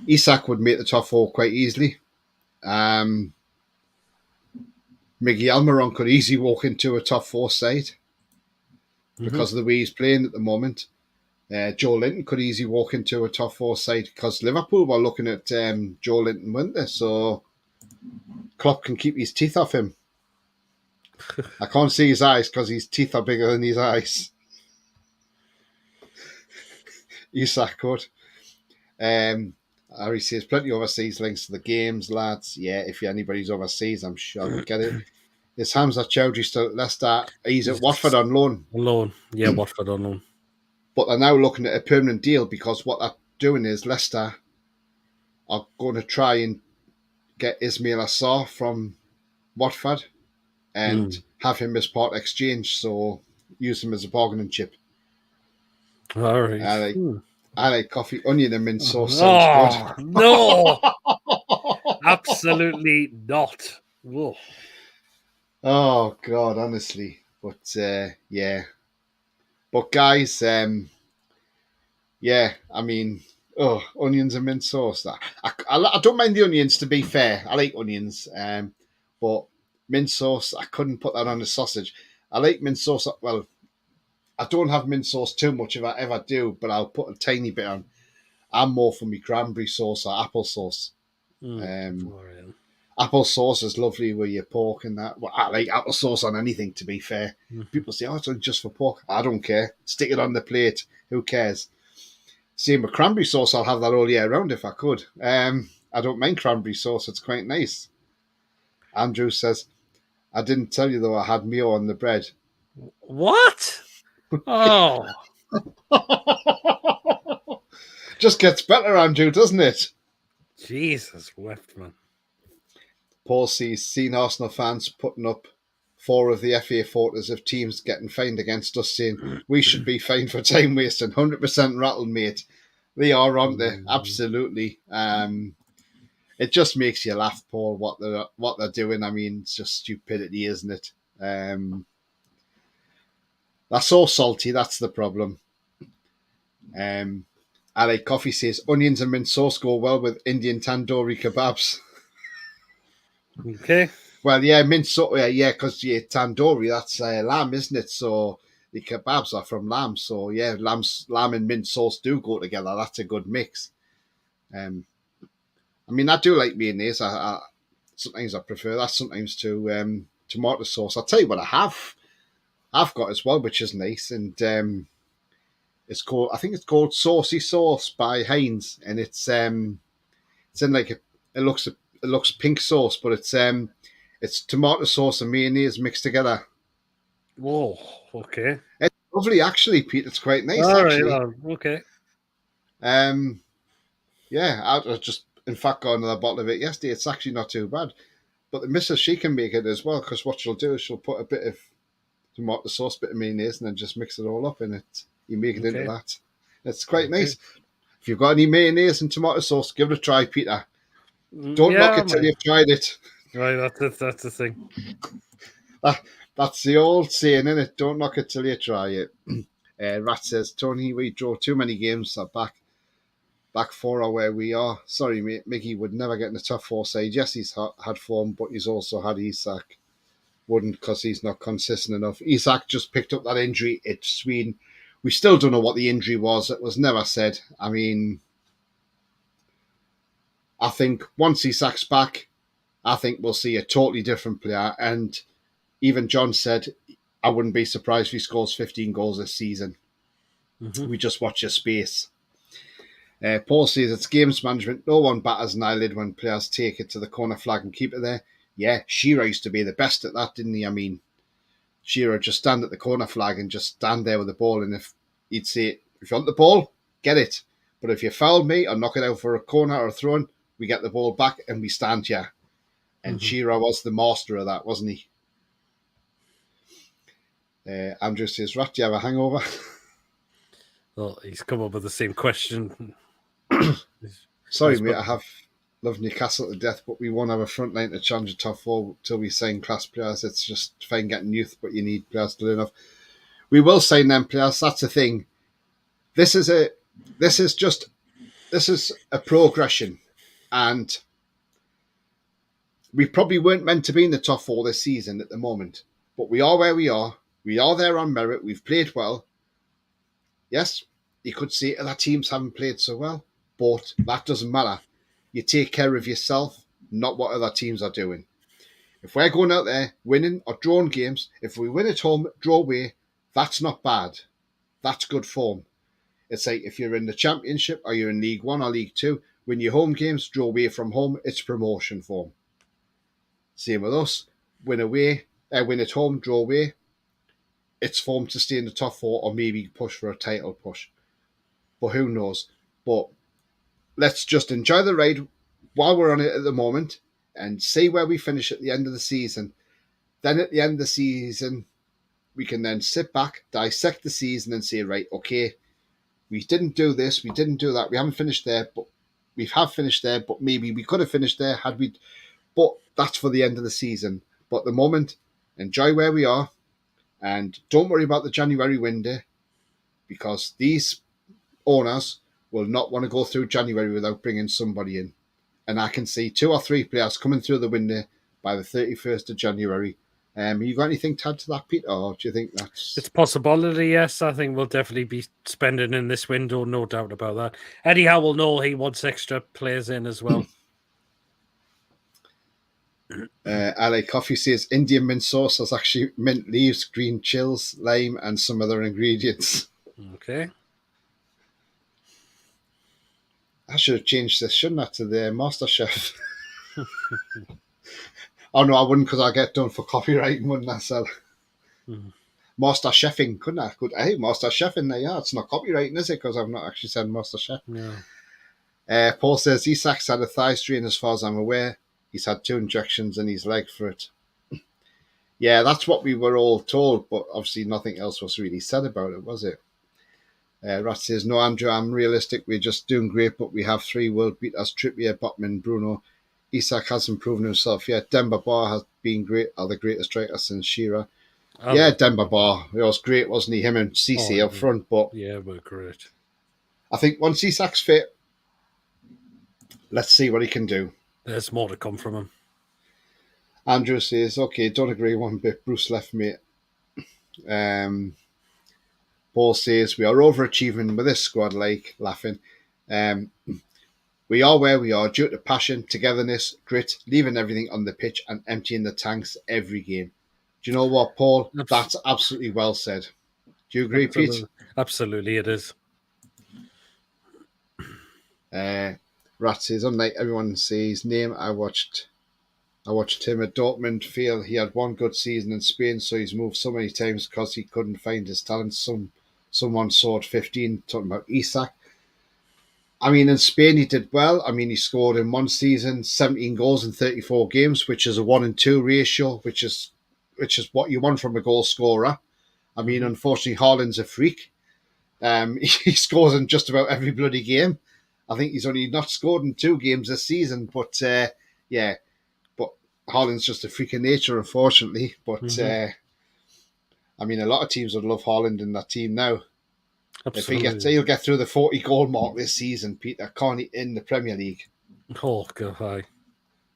Isak would make the top 4 quite easily. Miggy Almiron could easily walk into a top 4 side because of the way he's playing at the moment. Joe Linton could easily walk into a top 4 side because Liverpool were looking at Joe Linton, weren't they? So Klopp can keep his teeth off him. I can't see his eyes because his teeth are bigger than his eyes. Isak could. Harry says plenty of overseas links to the games, lads. Yeah, if anybody's overseas, I'm sure I'll get it. Is Hamza Chowdhury still at Leicester? He's at Watford on loan. On loan. Yeah, Watford on loan. But they're now looking at a permanent deal because what they're doing is Leicester are going to try and get Ismail Assar from Watford and have him as part exchange, so use him as a bargaining chip. All right. I like coffee, onion, and mint sauce. Sounds good. No, absolutely not. Whoa. Oh God, honestly, but yeah. But guys, yeah, I mean, onions and mint sauce. I don't mind the onions. To be fair, I like onions. But mint sauce, I couldn't put that on a sausage. I like mint sauce. Well, I don't have mint sauce too much if I ever do, but I'll put a tiny bit on. I'm more for me cranberry sauce or apple sauce. Apple sauce is lovely with your pork and that. Well, I like apple sauce on anything, to be fair. People say, oh, it's just for pork. I don't care. Stick it on the plate. Who cares? Same with cranberry sauce. I'll have that all year round if I could. I don't mind cranberry sauce. It's quite nice. Andrew says, I didn't tell you, though, I had meal on the bread. What? Oh. Just gets better, Andrew, doesn't it? Jesus wept, man. Paul sees seen Arsenal fans putting up 4 of the FA photos of teams getting fined against us, saying we should be fined for time wasting. 100% rattled, mate. They are, aren't they? Absolutely. It just makes you laugh, Paul, what they're doing. I mean, it's just stupidity, isn't it? They're so salty. That's the problem. Ali Coffee says onions and mint sauce go well with Indian tandoori kebabs. Okay. Well, yeah, mint sauce, yeah, because tandoori, that's lamb, isn't it? So the kebabs are from lamb. So yeah, lamb and mint sauce do go together. That's a good mix. I mean, I do like mayonnaise. Sometimes I prefer that. Sometimes to tomato sauce. I'll tell you what I've got as well, which is nice, and I think it's called Saucy Sauce by Heinz, and it's in like it looks pink sauce, but it's tomato sauce and mayonnaise mixed together. Whoa, okay. It's lovely, actually, Pete. It's quite nice, All actually. right, okay. Yeah, I just, in fact, got another bottle of it yesterday. It's actually not too bad. But the missus, she can make it as well, because what she'll do is she'll put a bit of tomato sauce, bit of mayonnaise, and then just mix it all up in it. You make it into that. It's quite nice. If you've got any mayonnaise and tomato sauce, give it a try, Peter. Don't knock it till you've tried it. Right, that's the thing. That's the old saying, isn't it? Don't knock it till you try it. Rat says, Tony, we draw too many games back 4 are where we are. Sorry, mate. Mickey would never get in the top 4 side. Yes, he's had form, but he's also had Isak. Wouldn't, because he's not consistent enough. Isak just picked up that injury. It's been, we still don't know what the injury was. It was never said. I mean, I think once Isak's back, I think we'll see a totally different player. And even John said, I wouldn't be surprised if he scores 15 goals this season. We just watch his space. Paul says it's games management. No one batters an eyelid when players take it to the corner flag and keep it there. Yeah, Shearer used to be the best at that, didn't he? I mean, Shearer just stand at the corner flag and just stand there with the ball. And if he'd say, if you want the ball, get it. But if you foul me or knock it out for a corner or a throw-in, we get the ball back and we stand here. And Shearer was the master of that, wasn't he? Andrew says, Rat, do you have a hangover? Well, he's come up with the same question. Sorry, mate, I have loved Newcastle to death, but we won't have a front line to challenge the top 4 till we sign class players. It's just fine getting youth, but you need players to learn off. We will sign them players. That's the thing. This is a progression, and we probably weren't meant to be in the top 4 this season at the moment, but we are where we are. We are there on merit. We've played well. Yes, you could say other teams haven't played so well, but that doesn't matter. You take care of yourself, not what other teams are doing. If we're going out there winning or drawing games, if we win at home, draw away, that's not bad. That's good form. It's like if you're in the Championship or you're in League One or League Two, win your home games, draw away from home, it's promotion form. Same with us. Win at home, draw away. It's form to stay in the top four or maybe push for a title push. But who knows? But let's just enjoy the ride while we're on it at the moment and see where we finish at the end of the season. Then at the end of the season, we can then sit back, dissect the season and say, right, okay, we didn't do this, we didn't do that, we haven't finished there, but we have finished there, but maybe we could have finished there had we. But that's for the end of the season. But at the moment, enjoy where we are and don't worry about the January window because these owners will not want to go through January without bringing somebody in. And I can see 2 or 3 players coming through the window by the 31st of January. You got anything to add to that, Pete? Or do you think that's... It's a possibility, yes. I think we'll definitely be spending in this window, no doubt about that. Eddie Howe will know he wants extra players in as well. LA Coffee says Indian mint sauce has actually mint leaves, green chills, lime, and some other ingredients. Okay. I should have changed this, shouldn't I, to the Master Chef? Oh, no, I wouldn't because I get done for copywriting, wouldn't I? So, Master Chefing, couldn't I? Hey, Master Chefing there, yeah. It's not copywriting, is it? Because I've not actually said Master Chef. No. Paul says Isak's had a thigh strain as far as I'm aware. He's had 2 injections in his leg for it. Yeah, that's what we were all told, but obviously nothing else was really said about it, was it? Rat says, no, Andrew, I'm realistic. We're just doing great, but we have 3 world beaters, Trippier, Botman, Bruno. Isak hasn't proven himself yet. Demba Ba has been great, are the greatest striker since Shearer. Yeah, Demba Ba, he was great, wasn't he? Him and Cisse up front, but yeah, we're great. I think once Isak's fit, let's see what he can do. There's more to come from him. Andrew says, okay, don't agree one bit. Bruce left, mate. Paul says, we are overachieving with this squad, like, laughing. We are where we are due to passion, togetherness, grit, leaving everything on the pitch and emptying the tanks every game. Do you know what, Paul? That's absolutely well said. Do you agree, Pete? Absolutely, it is. Rat says, unlike everyone sees his name, I watched him at Dortmund feel he had one good season in Spain, so he's moved so many times because he couldn't find his talent. Someone saw at 15, talking about Isak. I mean, in Spain, he did well. I mean, he scored in one season 17 goals in 34 games, which is a 1-2 ratio, which is what you want from a goal scorer. I mean, unfortunately, Haaland's a freak. He scores in just about every bloody game. I think he's only not scored in 2 games this season, but yeah. But Haaland's just a freak of nature, unfortunately. But I mean, a lot of teams would love Haaland in that team now. Absolutely. If he'll get through the 40 goal mark this season, Peter, can't he, in the Premier League? Oh, God, hi.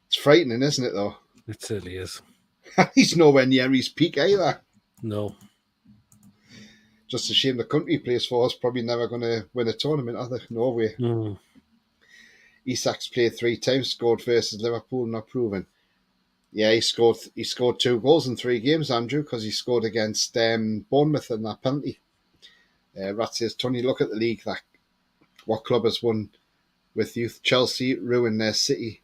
It's frightening, isn't it, though? It certainly is. He's nowhere near his peak either. No. Just a shame the country he plays for is probably never going to win a tournament, are they? No way. Isak's played 3 times, scored versus Liverpool, not proven. Yeah, he scored 2 goals in 3 games, Andrew, because he scored against Bournemouth in that penalty. Rat says, Tony, look at the league. What club has won with youth? Chelsea ruined their City.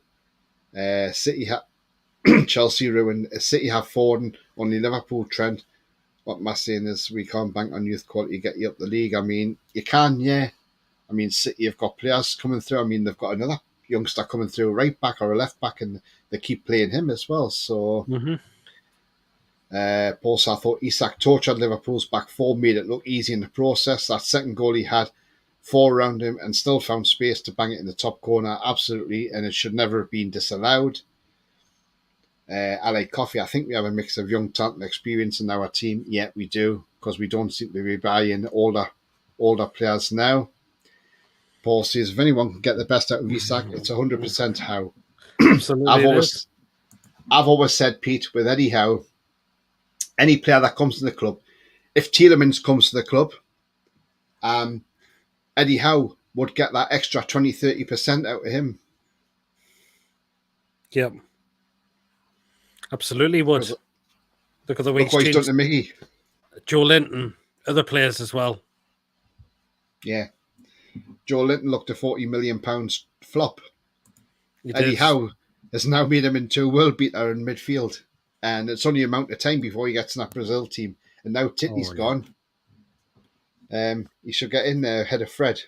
Chelsea ruined. City have Foden, only Liverpool Trent. What I'm saying is we can't bank on youth quality to get you up the league. I mean, you can, yeah. I mean, City have got players coming through. I mean, they've got another youngster coming through, a right back or a left back, and they keep playing him as well. So, Paul, I thought Isak tortured Liverpool's back 4, made it look easy in the process. That second goal he had 4 around him and still found space to bang it in the top corner. Absolutely, and it should never have been disallowed. LA Coffee, I think we have a mix of young talent and experience in our team. Yeah, we do, because we don't seem to be buying older players now. Paul says, if anyone can get the best out of Isak, it's 100% Howe. Absolutely. I've always said, Pete, with Eddie Howe, any player that comes to the club, if Tielemans comes to the club, Eddie Howe would get that extra 20-30% out of him. Yep. Absolutely would. Look at the way he's done to Mickey. Joe Linton, other players as well. Yeah. Joe Linton looked a £40 million flop. He Eddie did. Howe has now made him into a world beater in midfield. And it's only a amount of time before he gets in that Brazil team. And now Titty's gone. He should get in there ahead of Fred.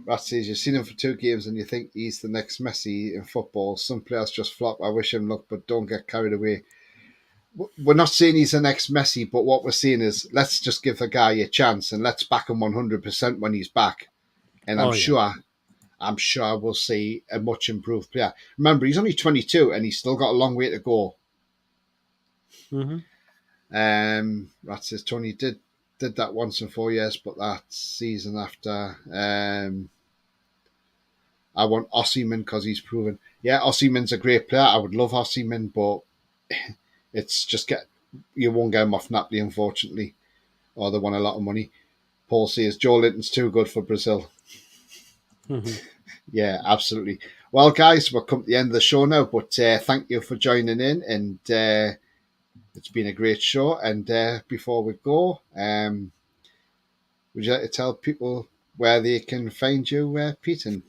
Rat says, you've seen him for 2 games and you think he's the next Messi in football. Some players just flop. I wish him luck, but don't get carried away. We're not saying he's the next Messi, but what we're saying is let's just give the guy a chance and let's back him 100% when he's back. And I'm sure we'll see a much improved player. Remember, he's only 22 and he's still got a long way to go. Rat says Tony did that once in 4 years, but that season after, I want Osimhen because he's proven. Yeah, Osimhen's a great player. I would love Osimhen, but it's just you won't get him off Napoli, unfortunately, or they want a lot of money. Paul says Joe Linton's too good for Brazil. Yeah, absolutely. Well, guys, we're come to the end of the show now, but thank you for joining in, and it's been a great show. And before we go, would you like to tell people where they can find you, Pete? And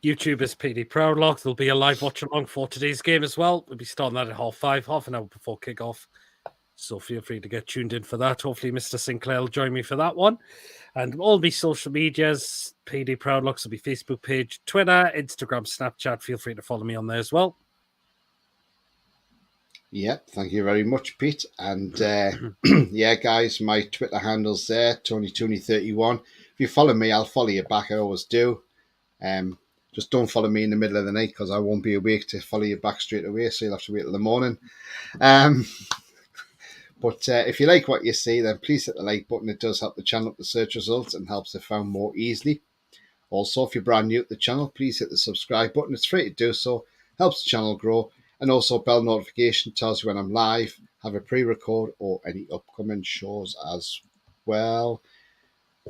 YouTube is PD Proudlock. There'll be a live watch along for today's game as well. We'll be starting that at 5:30, half an hour before kickoff. So feel free to get tuned in for that. Hopefully, Mr. Sinclair will join me for that one. And all my social medias, PD Proudlocks will be Facebook page, Twitter, Instagram, Snapchat. Feel free to follow me on there as well. Yeah, thank you very much, Pete. And yeah, guys, my Twitter handle's there, TonyTooney31. If you follow me, I'll follow you back. I always do. Just don't follow me in the middle of the night because I won't be awake to follow you back straight away. So you'll have to wait till the morning. But if you like what you see, then please hit the like button. It does help the channel up the search results and helps it found more easily. Also, if you're brand new to the channel, please hit the subscribe button. It's free to do so. Helps the channel grow. And also bell notification tells you when I'm live, have a pre-record or any upcoming shows as well.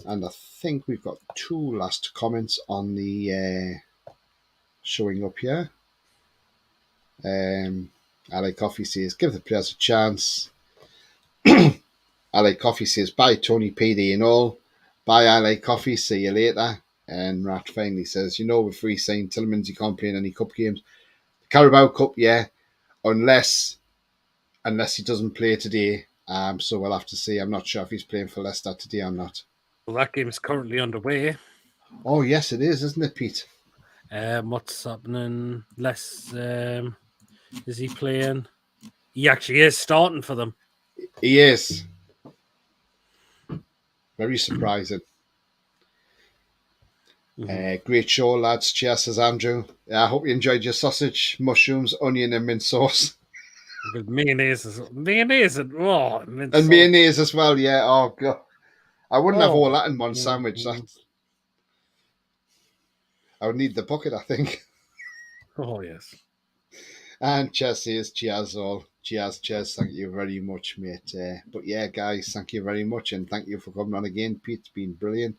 And I think we've got 2 last comments on the showing up here. LA Coffee says, give the players a chance. LA Coffee says, bye Tony PD and all. Bye LA Coffee, see you later. And Rat finally says, with free signed Tillmans, he can't play in any cup games. The Carabao Cup, yeah, unless he doesn't play today. So we'll have to see. I'm not sure if he's playing for Leicester today or not. Well, that game is currently underway. Oh, yes, it is, isn't it, Pete? What's happening? Is he playing? He actually is starting for them. He is. Very surprising. Great show, lads. Cheers, says Andrew. I hope you enjoyed your sausage, mushrooms, onion, and mint sauce. With mayonnaise and mint and mayonnaise as well. Yeah. Oh god, I wouldn't have all that in one sandwich. I would need the bucket, I think. Oh yes. And cheers, says cheers all. Cheers. Thank you very much, mate. But yeah, guys, thank you very much, and thank you for coming on again, Pete. It's been brilliant.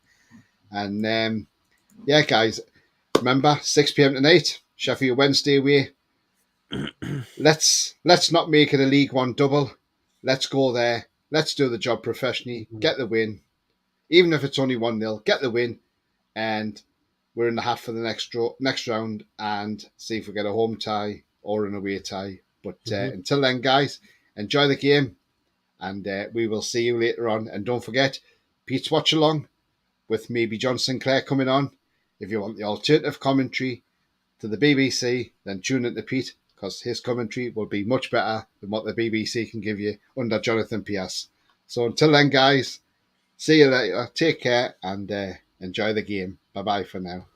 And yeah, guys, remember 6 p.m. tonight, Sheffield Wednesday away. Let's not make it a League One double. Let's go there. Let's do the job professionally. Get the win, even if it's only 1-0. Get the win, and we're in the hat for the next round, and see if we get a home tie or an away tie. But until then, guys, enjoy the game, and we will see you later on. And don't forget, Pete's watch along with maybe John Sinclair coming on. If you want the alternative commentary to the BBC, then tune in to Pete, because his commentary will be much better than what the BBC can give you under Jonathan Pierce. So until then, guys, see you later. Take care and enjoy the game. Bye-bye for now.